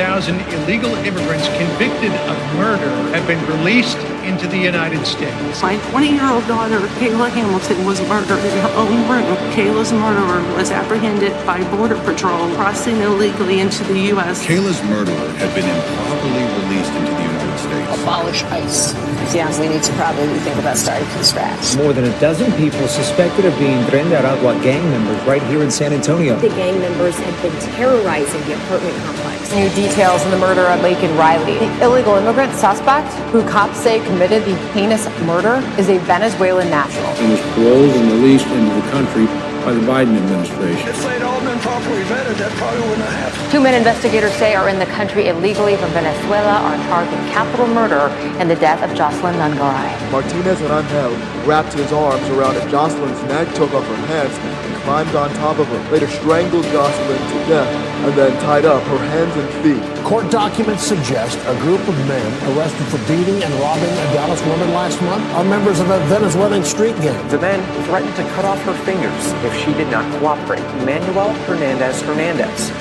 illegal immigrants convicted of murder have been released into the United States. My 20-year-old daughter, Kayla Hamilton, was murdered in her own room. Kayla's murderer was apprehended by Border Patrol crossing illegally into the U.S. Kayla's murderer had been improperly released into the United States. Abolish ICE. Yeah, we need to probably think about starting from scratch. More than a dozen people suspected of being Tren de Aragua gang members right here in San Antonio. The gang members had been terrorizing the apartment complex. New details in the murder at Lake and Riley. The illegal immigrant suspect, who cops say committed the heinous murder, is a Venezuelan national. And was paroled and released into the country by the Biden administration. If they'd all been properly vetted, that probably wouldn't have happened. 2 men investigators say are in the country illegally from Venezuela are charged with capital murder in the death of Jocelyn Nungaray. Martinez and Angel wrapped his arms around Jocelyn's neck, took off her hands, and climbed on top of her. Later strangled Jocelyn to death and then tied up her hands and feet. Court documents suggest a group of men arrested for beating and robbing a Dallas woman last month are members of a Venezuelan street gang. The men threatened to cut off her fingers if she did not cooperate. Manuel Hernandez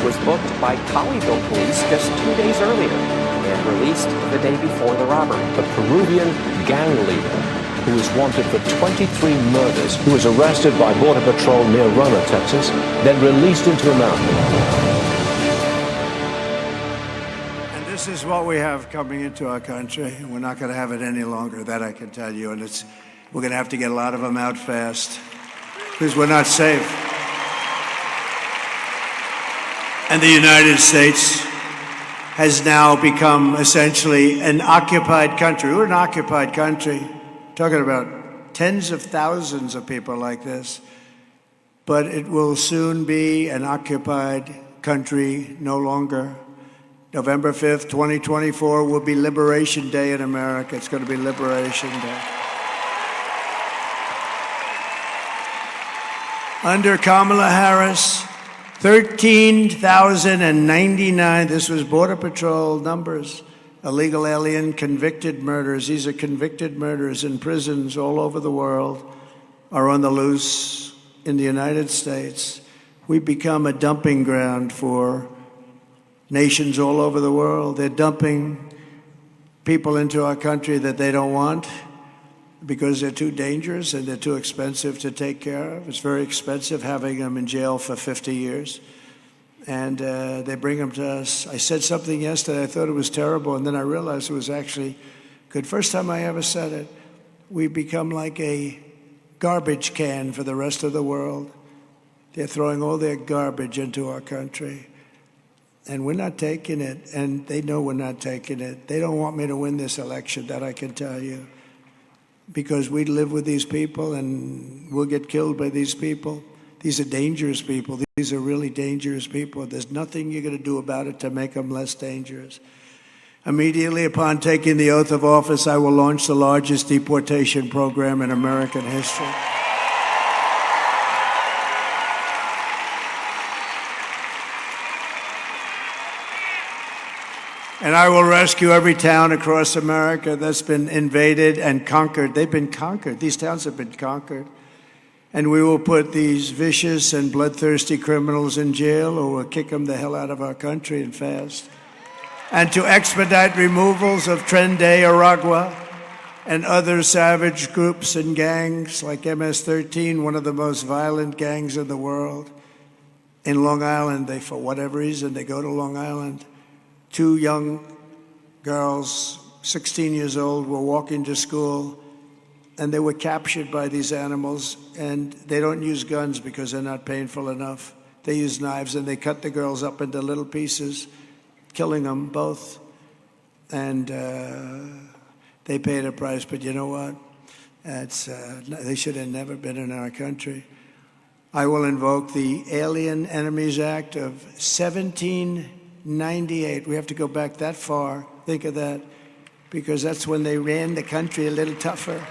was booked by Colleyville police just 2 days earlier and released the day before the robbery. The Peruvian gang leader, who is wanted for 23 murders, who was arrested by Border Patrol near Roma, Texas, then released into America. This is what we have coming into our country. We're not going to have it any longer, that I can tell you. And we're going to have to get a lot of them out fast because we're not safe. And the United States has now become essentially an occupied country. We're an occupied country, talking about tens of thousands of people like this. But it will soon be an occupied country no longer. November 5th, 2024 will be Liberation Day in America. It's going to be Liberation Day. Under Kamala Harris, 13,099, this was Border Patrol numbers, illegal alien convicted murderers. These are convicted murderers in prisons all over the world, are on the loose in the United States. We've become a dumping ground for nations all over the world. They're dumping people into our country that they don't want because they're too dangerous and they're too expensive to take care of. It's very expensive having them in jail for 50 years. And they bring them to us. I said something yesterday, I thought it was terrible, and then I realized it was actually good. First time I ever said it. We've become like a garbage can for the rest of the world. They're throwing all their garbage into our country. And we're not taking it, and they know we're not taking it. They don't want me to win this election, that I can tell you, because we live with these people, and we'll get killed by these people. These are dangerous people. These are really dangerous people. There's nothing you're going to do about it to make them less dangerous. Immediately upon taking the oath of office, I will launch the largest deportation program in American history. And I will rescue every town across America that's been invaded and conquered. They've been conquered. These towns have been conquered. And we will put these vicious and bloodthirsty criminals in jail, or we'll kick them the hell out of our country and fast. And to expedite removals of Tren de Aragua, and other savage groups and gangs like MS-13, one of the most violent gangs in the world. In Long Island, for whatever reason, they go to Long Island. 2 young girls, 16 years old, were walking to school, and they were captured by these animals, and they don't use guns because they're not painful enough. They use knives, and they cut the girls up into little pieces, killing them both. And they paid a price, but you know what? They should have never been in our country. I will invoke the Alien Enemies Act of 1798. We have to go back that far. Think of that. Because that's when they ran the country a little tougher.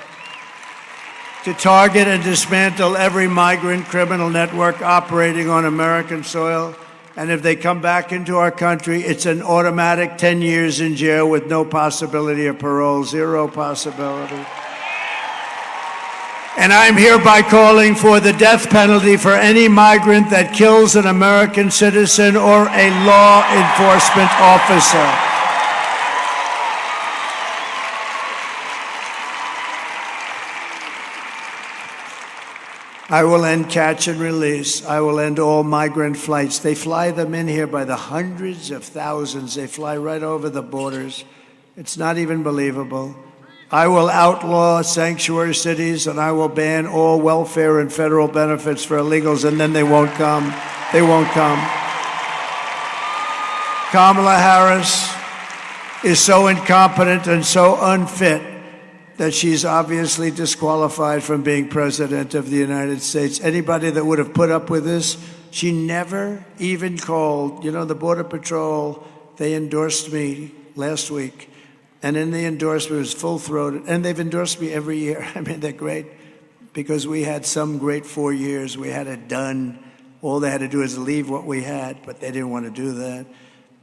To target and dismantle every migrant criminal network operating on American soil. And if they come back into our country, it's an automatic 10 years in jail with no possibility of parole, 0 possibility. And I'm hereby calling for the death penalty for any migrant that kills an American citizen or a law enforcement officer. I will end catch and release. I will end all migrant flights. They fly them in here by the hundreds of thousands. They fly right over the borders. It's not even believable. I will outlaw sanctuary cities, and I will ban all welfare and federal benefits for illegals, and then they won't come. They won't come. Kamala Harris is so incompetent and so unfit that she's obviously disqualified from being president of the United States. Anybody that would have put up with this, she never even called. You know, the Border Patrol, they endorsed me last week. And in the endorsement, it was full-throated. And they've endorsed me every year. I mean, they're great because we had some great 4 years. We had it done. All they had to do is leave what we had, but they didn't want to do that.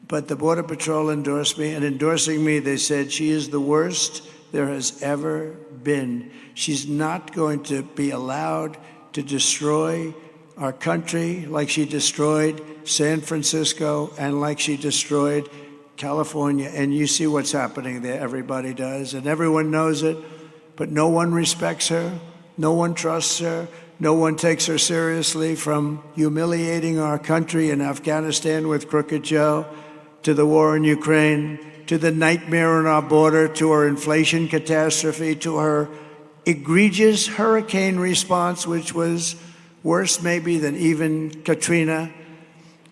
But the Border Patrol endorsed me. And endorsing me, they said, she is the worst there has ever been. She's not going to be allowed to destroy our country like she destroyed San Francisco and like she destroyed California. And you see what's happening there. Everybody does, and everyone knows it, but no one respects her. No one trusts her. No one takes her seriously, from humiliating our country in Afghanistan with Crooked Joe, to the war in Ukraine, to the nightmare on our border, to her inflation catastrophe, to her egregious hurricane response, which was worse maybe than even Katrina.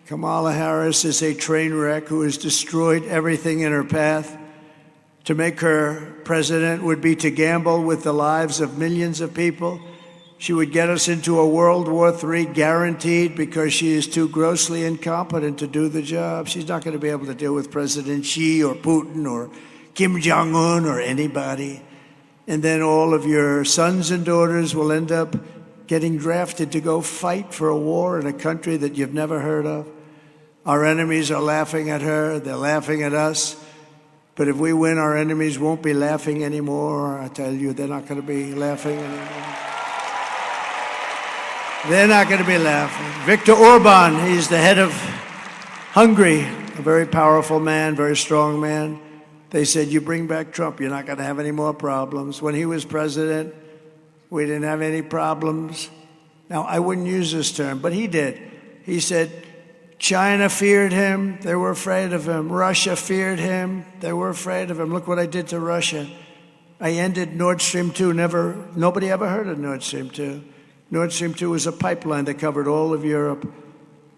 Kamala Harris is a train wreck who has destroyed everything in her path. To make her president would be to gamble with the lives of millions of people. She would get us into a World War III guaranteed, because she is too grossly incompetent to do the job. She's not going to be able to deal with President Xi or Putin or Kim Jong-un or anybody. And then all of your sons and daughters will end up getting drafted to go fight for a war in a country that you've never heard of. Our enemies are laughing at her. They're laughing at us. But if we win, our enemies won't be laughing anymore. I tell you, they're not going to be laughing anymore. They're not going to be laughing. Viktor Orban, he's the head of Hungary, a very powerful man, very strong man. They said, you bring back Trump, you're not going to have any more problems. When he was president, we didn't have any problems. Now, I wouldn't use this term, but he did. He said, China feared him, they were afraid of him. Russia feared him, they were afraid of him. Look what I did to Russia. I ended Nord Stream 2. Nobody ever heard of Nord Stream 2. Nord Stream 2 was a pipeline that covered all of Europe.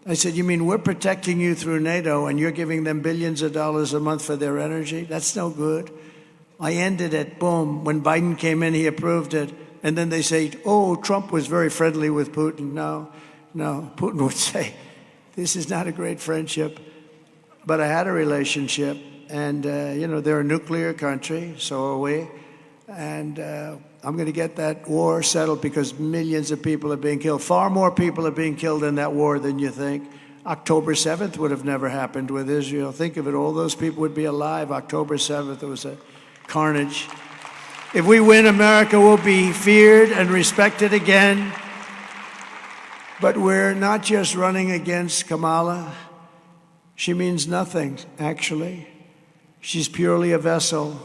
I said, you mean we're protecting you through NATO and you're giving them billions of dollars a month for their energy? That's no good. I ended it, boom. When Biden came in, he approved it. And then they say, oh, Trump was very friendly with Putin. No, Putin would say, this is not a great friendship. But I had a relationship. And, they're a nuclear country, so are we. And I'm going to get that war settled, because millions of people are being killed. Far more people are being killed in that war than you think. October 7th would have never happened with Israel. Think of it. All those people would be alive. October 7th, it was a carnage. If we win, America will be feared and respected again. But we're not just running against Kamala. She means nothing, actually. She's purely a vessel.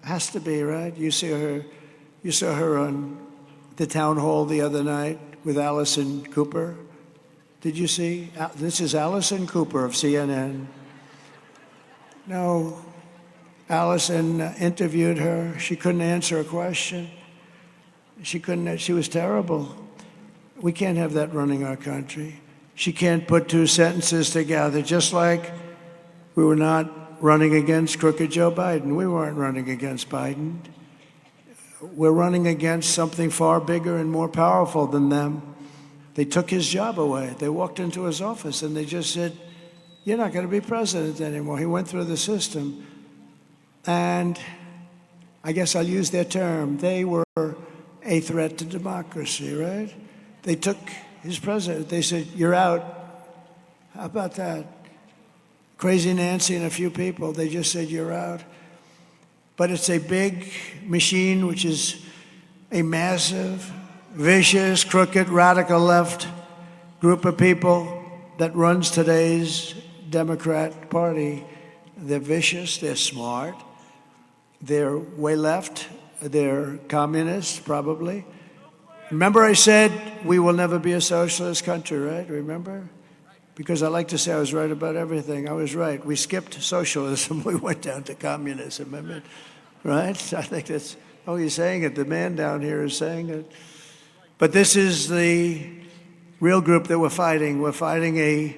Has to be, right? You saw her on the town hall the other night with Allison Cooper. Did you see? This is Allison Cooper of CNN. No, Allison interviewed her. She couldn't answer a question. She was terrible. We can't have that running our country. She can't put two sentences together, just like we were not running against crooked Joe Biden. We weren't running against Biden. We're running against something far bigger and more powerful than them. They took his job away. They walked into his office and they just said, "You're not going to be president anymore." He went through the system. And I guess I'll use their term. They were a threat to democracy, right? They took his president. They said, "You're out." How about that? Crazy Nancy and a few people, they just said, "You're out." But it's a big machine, which is a massive, vicious, crooked, radical left group of people that runs today's Democrat Party. They're vicious, they're smart, they're way left, they're communists, probably. Remember I said we will never be a socialist country, right? Remember? Because I like to say I was right about everything. I was right. We skipped socialism. We went down to communism. I mean, right? I think that's, oh, he's saying it. The man down here is saying it. But this is the real group that we're fighting. We're fighting a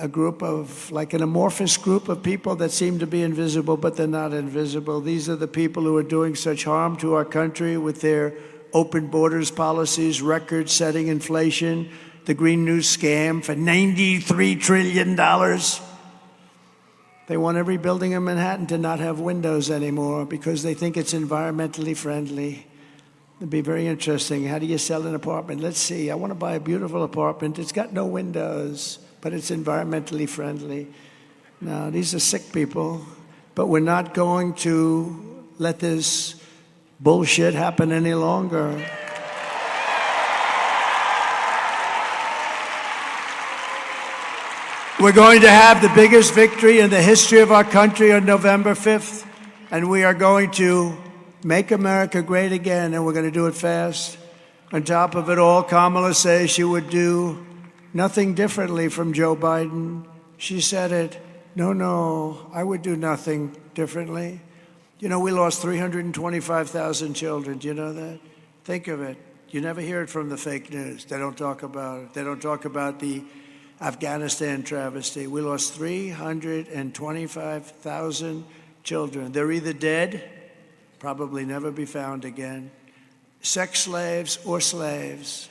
group of, like an amorphous group of people that seem to be invisible, but they're not invisible. These are the people who are doing such harm to our country with their open borders policies, record-setting inflation, the Green New scam for $93 trillion. They want every building in Manhattan to not have windows anymore because they think it's environmentally friendly. It'd be very interesting. How do you sell an apartment? Let's see. I want to buy a beautiful apartment. It's got no windows, but it's environmentally friendly. No, these are sick people. But we're not going to let this bullshit happen any longer. We're going to have the biggest victory in the history of our country on November 5th, and we are going to make America great again, and we're going to do it fast. On top of it all, Kamala says she would do nothing differently from Joe Biden. She said it. No, I would do nothing differently. You know, we lost 325,000 children. Do you know that? Think of it. You never hear it from the fake news. They don't talk about it. They don't talk about the Afghanistan travesty. We lost 325,000 children. They're either dead, probably never be found again, sex slaves or slaves.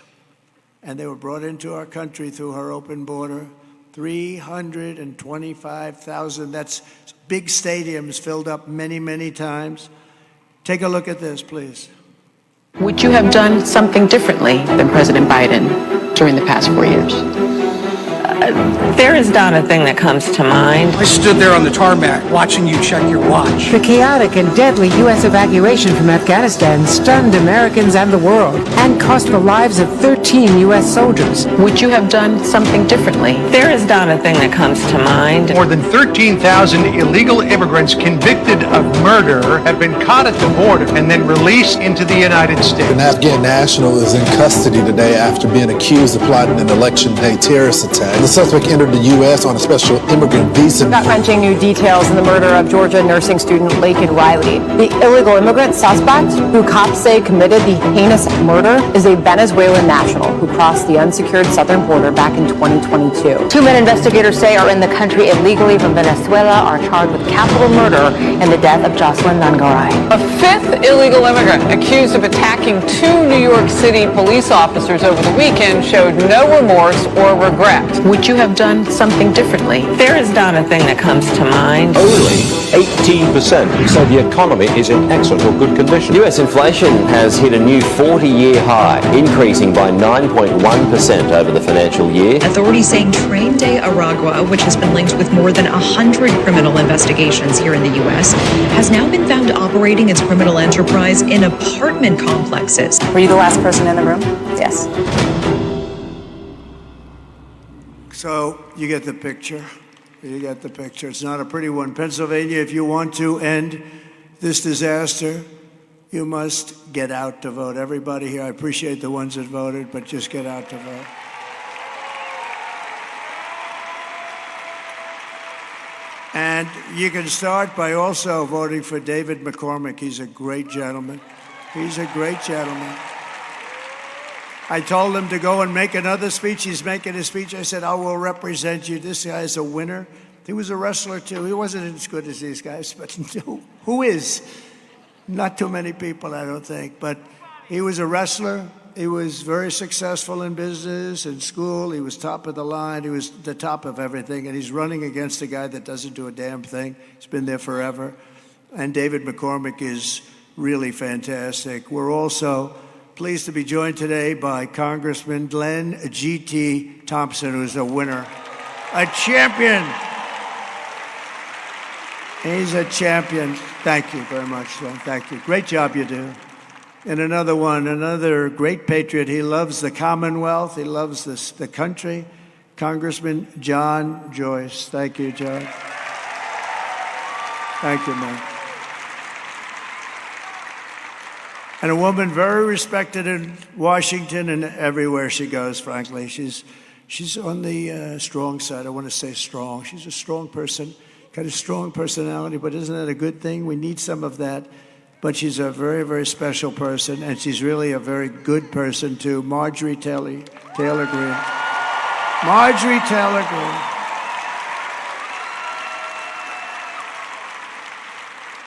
And they were brought into our country through our open border. 325,000. That's big stadiums filled up many, many times. Take a look at this, please. Would you have done something differently than President Biden during the past 4 years? There is not a thing that comes to mind. I stood there on the tarmac watching you check your watch. The chaotic and deadly U.S. evacuation from Afghanistan stunned Americans and the world and cost the lives of 13 U.S. soldiers. Would you have done something differently? There is not a thing that comes to mind. More than 13,000 illegal immigrants convicted of murder have been caught at the border and then released into the United States. An Afghan national is in custody today after being accused of plotting an election day terrorist attack. The suspect entered the U.S. on a special immigrant visa. Gut-wrenching new details in the murder of Georgia nursing student Laken Riley. The illegal immigrant suspect, who cops say committed the heinous murder, is a Venezuelan national who crossed the unsecured southern border back in 2022. 2 men investigators say are in the country illegally from Venezuela are charged with capital murder in the death of Jocelyn Nangaray. A fifth illegal immigrant accused of attacking 2 New York City police officers over the weekend showed no remorse or regret. Would you have done something differently? There is not a thing that comes to mind. Only 18% say the economy is in excellent or good condition. U.S. inflation has hit a new 40-year high, increasing by 9.1% over the financial year. Authorities saying Train de Aragua, which has been linked with more than 100 criminal investigations here in the U.S., has now been found operating its criminal enterprise in apartment complexes. Were you the last person in the room? Yes. So you get the picture. You get the picture. It's not a pretty one. Pennsylvania, if you want to end this disaster, you must get out to vote. Everybody here, I appreciate the ones that voted, but just get out to vote. And you can start by also voting for David McCormick. He's a great gentleman. He's a great gentleman. I told him to go and make another speech. He's making a speech. I said, I will represent you. This guy is a winner. He was a wrestler, too. He wasn't as good as these guys, but who is? Not too many people, I don't think. But he was a wrestler. He was very successful in business and school. He was top of the line. He was the top of everything. And he's running against a guy that doesn't do a damn thing. He's been there forever. And David McCormick is really fantastic. We're also pleased to be joined today by Congressman Glenn G.T. Thompson, who's a winner, a champion. He's a champion. Thank you very much, Glenn. Thank you. Great job you do. And another one, another great patriot. He loves the Commonwealth. He loves the country. Congressman John Joyce. Thank you, John. Thank you, man. And a woman very respected in Washington and everywhere she goes, frankly. She's on the strong side. I want to say strong. She's a strong person, got a strong personality, but isn't that a good thing? We need some of that. But she's a very, very special person, and she's really a very good person, too. Marjorie Taylor Greene. Marjorie Taylor Greene.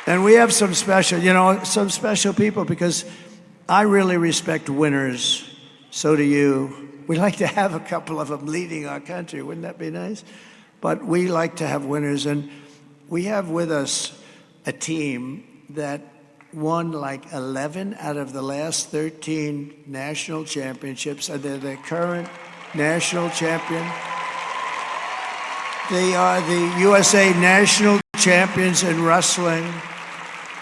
And we have some special people, because I really respect winners. So do you. We like to have a couple of them leading our country. Wouldn't that be nice? But we like to have winners. And we have with us a team that won like 11 out of the last 13 national championships, and they're the current national champion. They are the USA national champions in wrestling.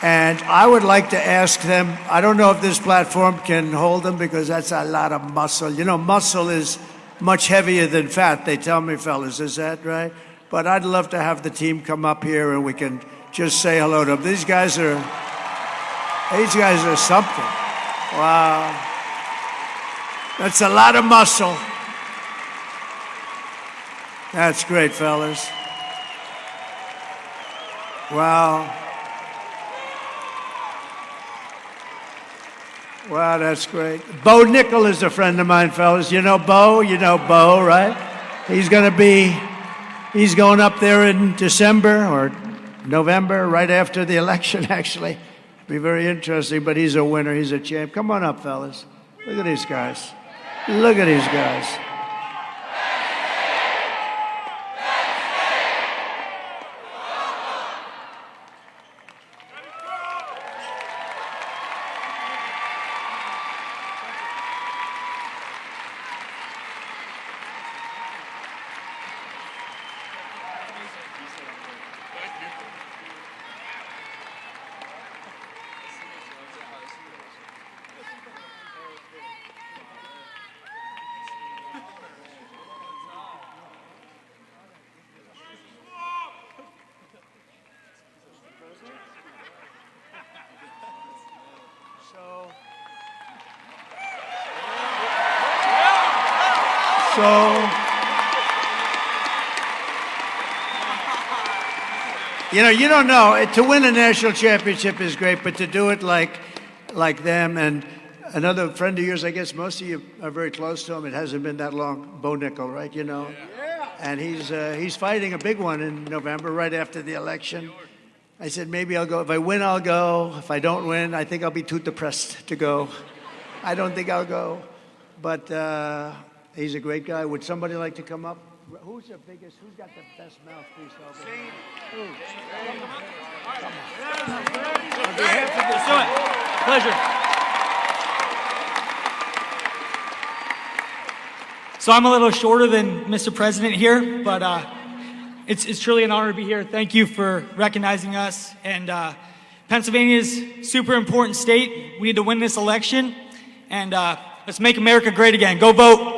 And I would like to ask them, I don't know if this platform can hold them, because that's a lot of muscle. You know, muscle is much heavier than fat, they tell me, fellas. Is that right? But I'd love to have the team come up here and we can just say hello to them. These guys are something. Wow. That's a lot of muscle. That's great, fellas. Wow. Wow, that's great. Bo Nickel is a friend of mine, fellas. You know Bo? You know Bo, right? He's going up there in December or November, right after the election, actually. Be very interesting, but he's a winner. He's a champ. Come on up, fellas. Look at these guys. Look at these guys. You don't know. To win a national championship is great, but to do it like them, and another friend of yours, I guess most of you are very close to him. It hasn't been that long. Bo Nickel, right? You know? Yeah. And he's fighting a big one in November, right after the election. I said, maybe I'll go. If I win, I'll go. If I don't win, I think I'll be too depressed to go. I don't think I'll go. But he's a great guy. Would somebody like to come up? Who's the biggest? Who's got the best mouthpiece? Who? Come on. On behalf of the Pleasure. So I'm a little shorter than Mr. President here, but it's truly an honor to be here. Thank you for recognizing us. And Pennsylvania's a super important state. We need to win this election, and let's make America great again. Go vote.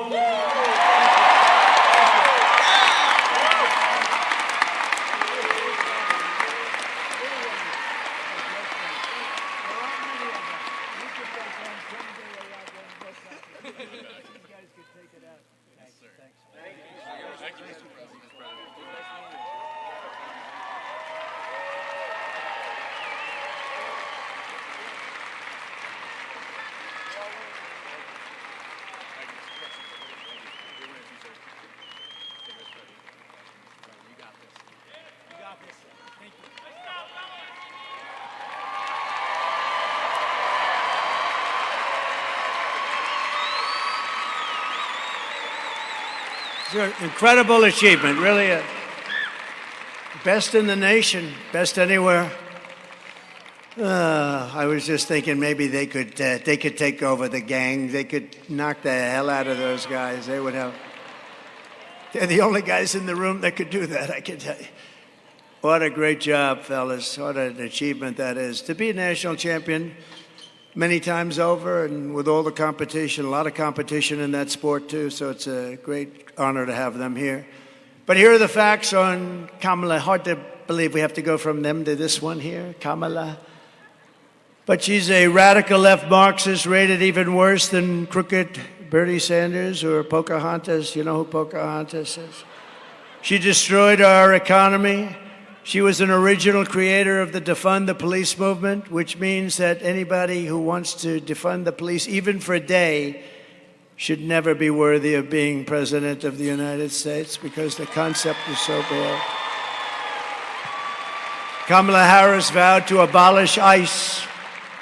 It's an incredible achievement, really. Best in the nation, best anywhere. I was just thinking maybe they could take over the gang. They could knock the hell out of those guys. They would have. They're the only guys in the room that could do that, I can tell you. What a great job, fellas. What an achievement that is. To be a national champion many times over and with all the competition, a lot of competition in that sport too, so it's a great honor to have them here. But here are the facts on Kamala. Hard to believe we have to go from them to this one here, Kamala. But she's a radical left Marxist, rated even worse than crooked Bernie Sanders or Pocahontas. You know who Pocahontas is? She destroyed our economy. She was an original creator of the defund the police movement, which means that anybody who wants to defund the police, even for a day, should never be worthy of being president of the United States because the concept is so bad. Kamala Harris vowed to abolish ICE.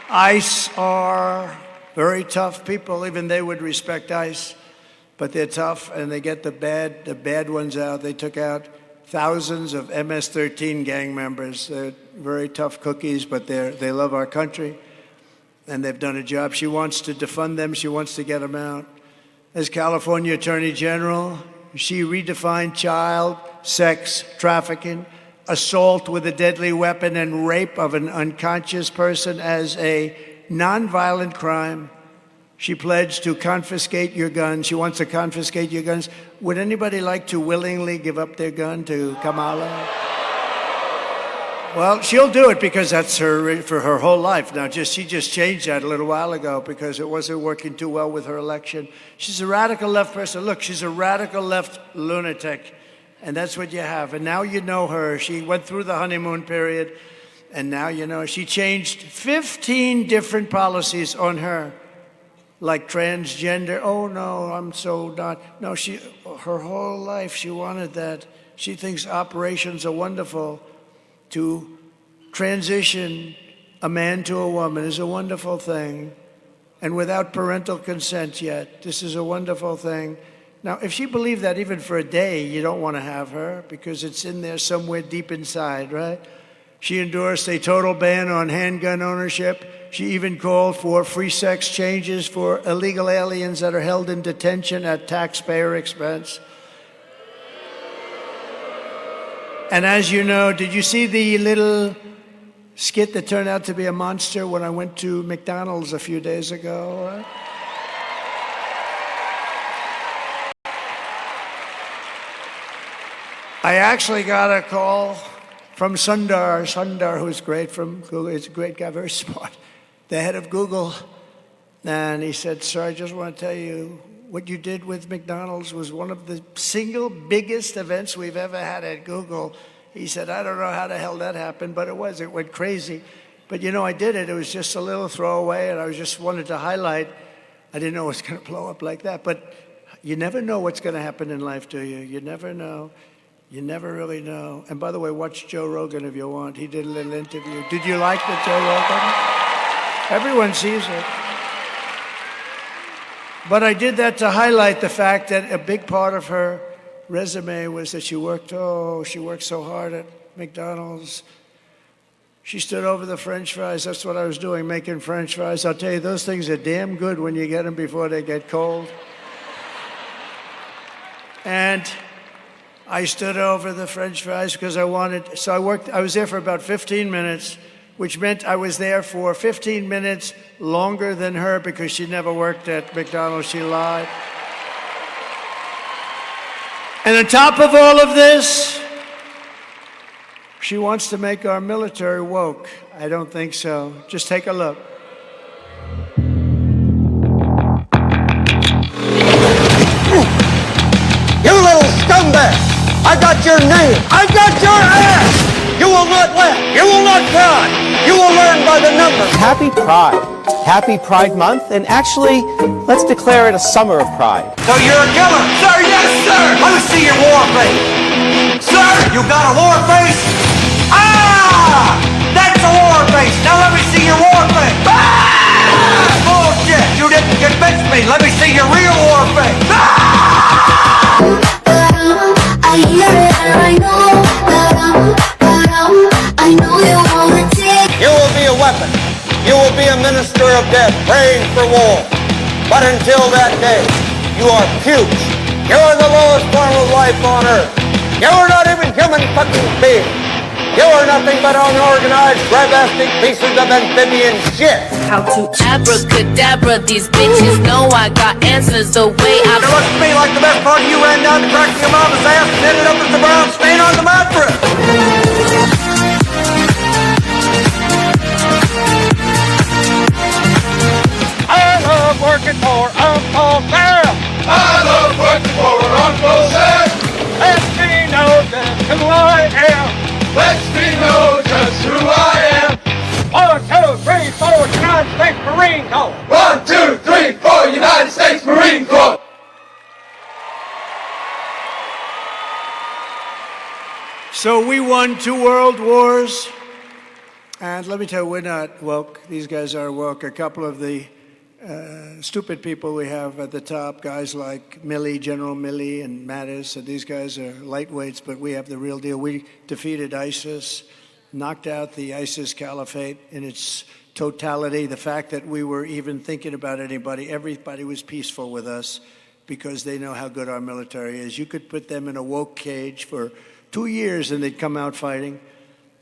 ICE are very tough people. Even they would respect ICE, but they're tough and they get the bad ones out. They took out thousands of MS-13 gang members. They're very tough cookies, but they love our country and they've done a job. She wants to defund them. She wants to get them out. As California Attorney General, she redefined child sex trafficking, assault with a deadly weapon, and rape of an unconscious person as a nonviolent crime. She pledged to confiscate your guns. She wants to confiscate your guns. Would anybody like to willingly give up their gun to Kamala? Well, she'll do it because that's for her whole life. Now, she just changed that a little while ago because it wasn't working too well with her election. She's a radical left person. Look, she's a radical left lunatic. And that's what you have. And now you know her. She went through the honeymoon period, and now you know she changed 15 different policies on her, like transgender. Oh, no, I'm so not. No, her whole life she wanted that. She thinks operations are wonderful. To transition a man to a woman is a wonderful thing. And without parental consent yet, this is a wonderful thing. Now, if she believed that even for a day, you don't want to have her because it's in there somewhere deep inside, right? She endorsed a total ban on handgun ownership. She even called for free sex changes for illegal aliens that are held in detention at taxpayer expense. And as you know, did you see the little skit that turned out to be a monster when I went to McDonald's a few days ago? Right? I actually got a call from Sundar, who's great from Google. He's a great guy, very smart, the head of Google. And he said, sir, I just want to tell you, what you did with McDonald's was one of the single biggest events we've ever had at Google. He said, I don't know how the hell that happened, but it went crazy. But you know, I did it. It was just a little throwaway, and I just wanted to highlight. I didn't know it was going to blow up like that. But you never know what's going to happen in life, do you? You never know. You never really know. And by the way, watch Joe Rogan if you want. He did a little interview. Did you like the Joe Rogan? Everyone sees it. But I did that to highlight the fact that a big part of her resume was that she worked so hard at McDonald's. She stood over the French fries. That's what I was doing, making French fries. I'll tell you, those things are damn good when you get them before they get cold. And I stood over the French fries because I was there for about 15 minutes, which meant I was there for 15 minutes longer than her because she never worked at McDonald's. She lied. And on top of all of this, she wants to make our military woke. I don't think so. Just take a look. You little scumbag! I got your name! I got your ass! You will not laugh! You will not cry! You will learn by the numbers! Happy Pride. Happy Pride Month, and actually, let's declare it a summer of pride. So you're a killer? Sir, yes, sir! Let me see your war face! Sir, you got a war face? Ah! That's a war face! Now let me see your war face! Ah! Bullshit! You didn't convince me! Let me see your real war face! Ah! You will be a weapon. You will be a minister of death, praying for war. But until that day, you are puke. You are the lowest form of life on earth. You are not even human fucking beings. You are nothing but unorganized, grabastic pieces of amphibian shit. How to abracadabra, these bitches know I got answers the way I... It looks to me like the best part of you ran down the crack of your mama's ass and ended up as the brown stain on the mattress. I love working for Uncle Sam. I love working for Uncle Sam. Let me know just who I am. Let me know just who I am. 1, 2, 3, 4, United States Marine Corps. 1, 2, 3, 4, United States Marine Corps. So we won 2 world wars. And let me tell you, we're not woke. These guys are woke. A couple of the stupid people we have at the top, guys like Milley, General Milley and Mattis, these guys are lightweights, but we have the real deal. We defeated ISIS, knocked out the ISIS caliphate in its totality. The fact that we were even thinking about everybody was peaceful with us because they know how good our military is. You could put them in a woke cage for 2 years and they'd come out fighting.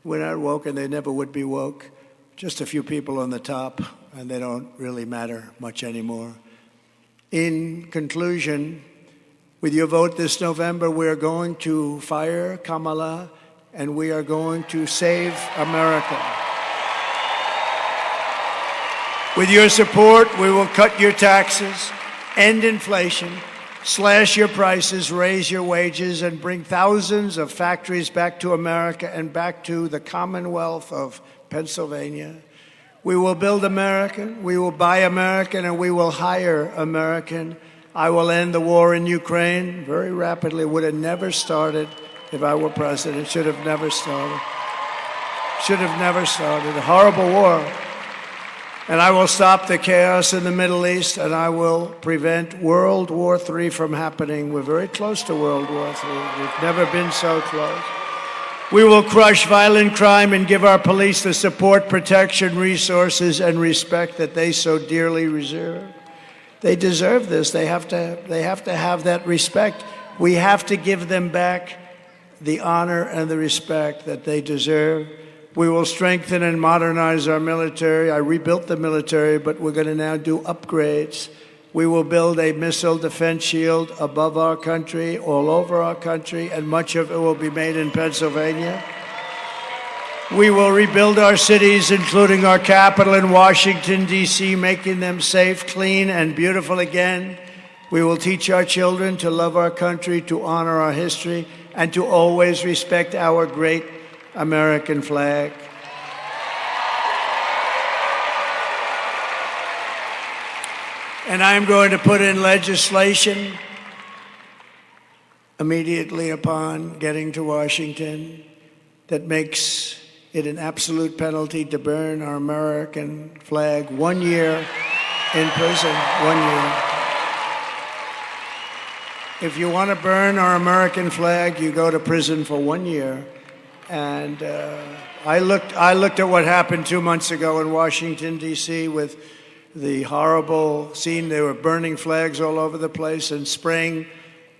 We're not woke and they never would be woke. Just a few people on the top, and they don't really matter much anymore. In conclusion, with your vote this November, we are going to fire Kamala, and we are going to save America. With your support, we will cut your taxes, end inflation, slash your prices, raise your wages, and bring thousands of factories back to America and back to the Commonwealth of Pennsylvania. We will build American, we will buy American, and we will hire American. I will end the war in Ukraine very rapidly. Would have never started if I were president. Should have never started. Should have never started. A horrible war. And I will stop the chaos in the Middle East, and I will prevent World War III from happening. We're very close to World War III. We've never been so close. We will crush violent crime and give our police the support, protection, resources, and respect that they so dearly reserve. They deserve this. They have to have that respect. We have to give them back the honor and the respect that they deserve. We will strengthen and modernize our military. I rebuilt the military, but we're going to now do upgrades. We will build a missile defense shield above our country, all over our country, and much of it will be made in Pennsylvania. We will rebuild our cities, including our capital in Washington, D.C., making them safe, clean, and beautiful again. We will teach our children to love our country, to honor our history, and to always respect our great American flag. And I'm going to put in legislation immediately upon getting to Washington that makes it an absolute penalty to burn our American flag 1 year in prison, 1 year. If you want to burn our American flag, you go to prison for 1 year. And I looked at what happened 2 months ago in Washington, D.C. with the horrible scene. They were burning flags all over the place and spraying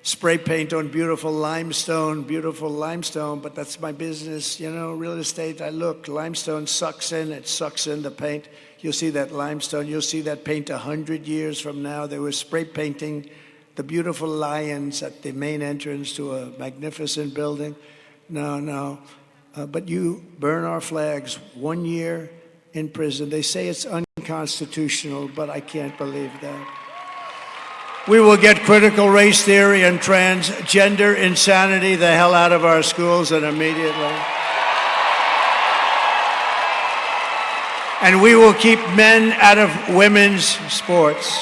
spray paint on beautiful limestone, but that's my business, you know, real estate. I look, limestone sucks in the paint. You'll see that limestone, you'll see that paint 100 years from now. They were spray painting the beautiful lions at the main entrance to a magnificent building. No, but you burn our flags 1 year in prison. They say it's unconstitutional, but I can't believe that. We will get critical race theory and transgender insanity the hell out of our schools, and immediately. And we will keep men out of women's sports.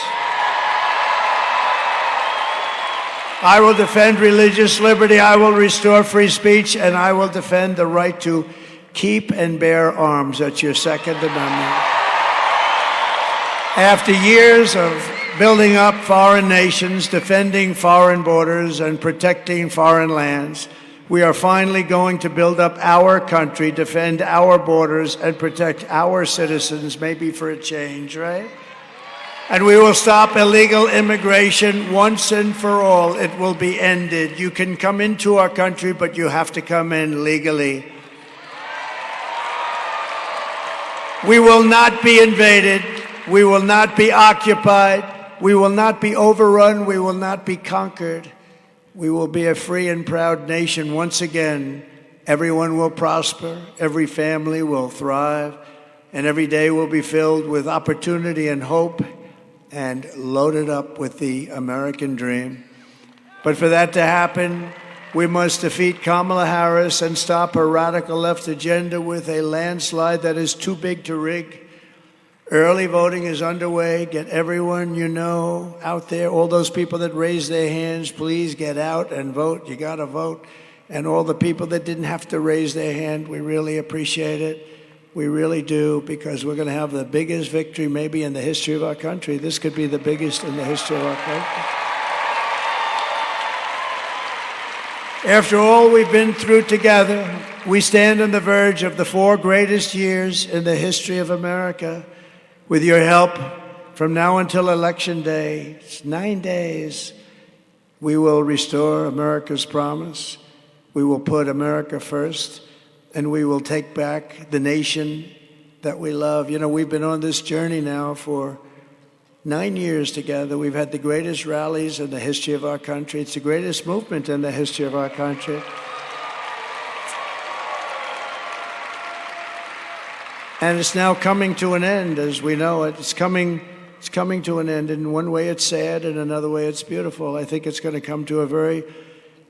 I will defend religious liberty, I will restore free speech, and I will defend the right to keep and bear arms. That's your Second Amendment. After years of building up foreign nations, defending foreign borders, and protecting foreign lands, We are finally going to build up our country, defend our borders, and protect our citizens, maybe for a change, right? And we will stop illegal immigration once and for all. It will be ended. You can come into our country, but you have to come in legally. We will not be invaded. We will not be occupied. We will not be overrun. We will not be conquered. We will be a free and proud nation once again. Everyone will prosper. Every family will thrive. And every day will be filled with opportunity and hope and loaded up with the American dream. But for that to happen, we must defeat Kamala Harris and stop her radical left agenda with a landslide that is too big to rig. Early voting is underway. Get everyone you know out there. All those people that raised their hands, please get out and vote. You got to vote. And all the people that didn't have to raise their hand, we really appreciate it. We really do, because we're going to have the biggest victory maybe in the history of our country. This could be the biggest in the history of our country. After all we've been through together, we stand on the verge of the 4 greatest years in the history of America. With your help, from now until Election Day, it's 9 days, we will restore America's promise. We will put America first. And we will take back the nation that we love. You know, we've been on this journey now for 9 years together. We've had the greatest rallies in the history of our country. It's the greatest movement in the history of our country. And it's now coming to an end, as we know it. It's coming to an end. In one way, it's sad. In another way, it's beautiful. I think it's going to come to a very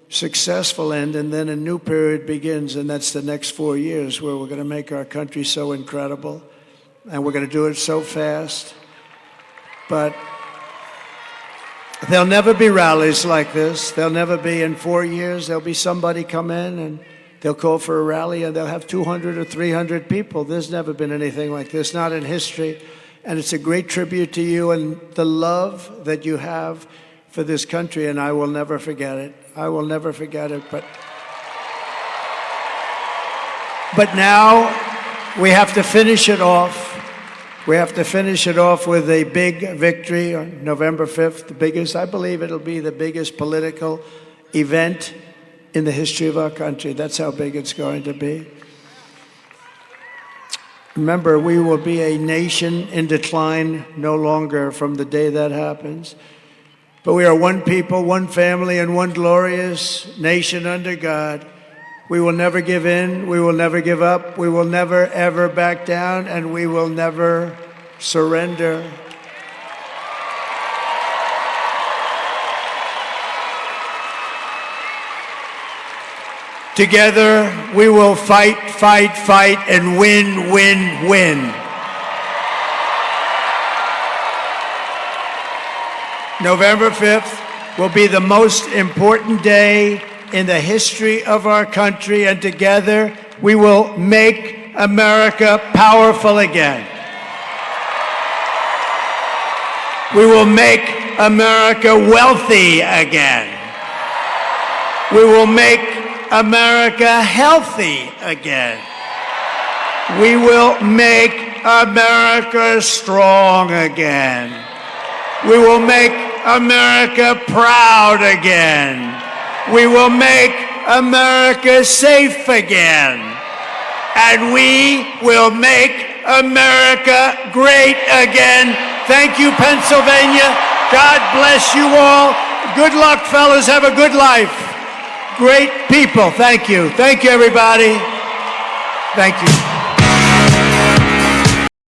successful end, and then a new period begins, and that's the next 4 years where we're going to make our country so incredible, and we're going to do it so fast. But there'll never be rallies like this. There'll never be. In 4 years, there'll be somebody come in and they'll call for a rally, and they'll have 200 or 300 people. There's never been anything like this, not in history. And it's a great tribute to you and the love that you have for this country, and I will never forget it. I will never forget it. But now we have to finish it off. We have to finish it off with a big victory on November 5th, the biggest, I believe it'll be the biggest political event in the history of our country. That's how big it's going to be. Remember, we will be a nation in decline no longer from the day that happens. But we are one people, one family, and one glorious nation under God. We will never give in. We will never give up. We will never, ever back down, and we will never surrender. Together, we will fight, fight, fight, and win, win, win. November 5th will be the most important day in the history of our country, and together we will make America powerful again. We will make America wealthy again. We will make America healthy again. We will make America strong again. We will make America proud again. We will make America safe again. And we will make America great again. Thank you, Pennsylvania. God bless you all. Good luck, fellas. Have a good life. Great people. Thank you. Thank you, everybody. Thank you.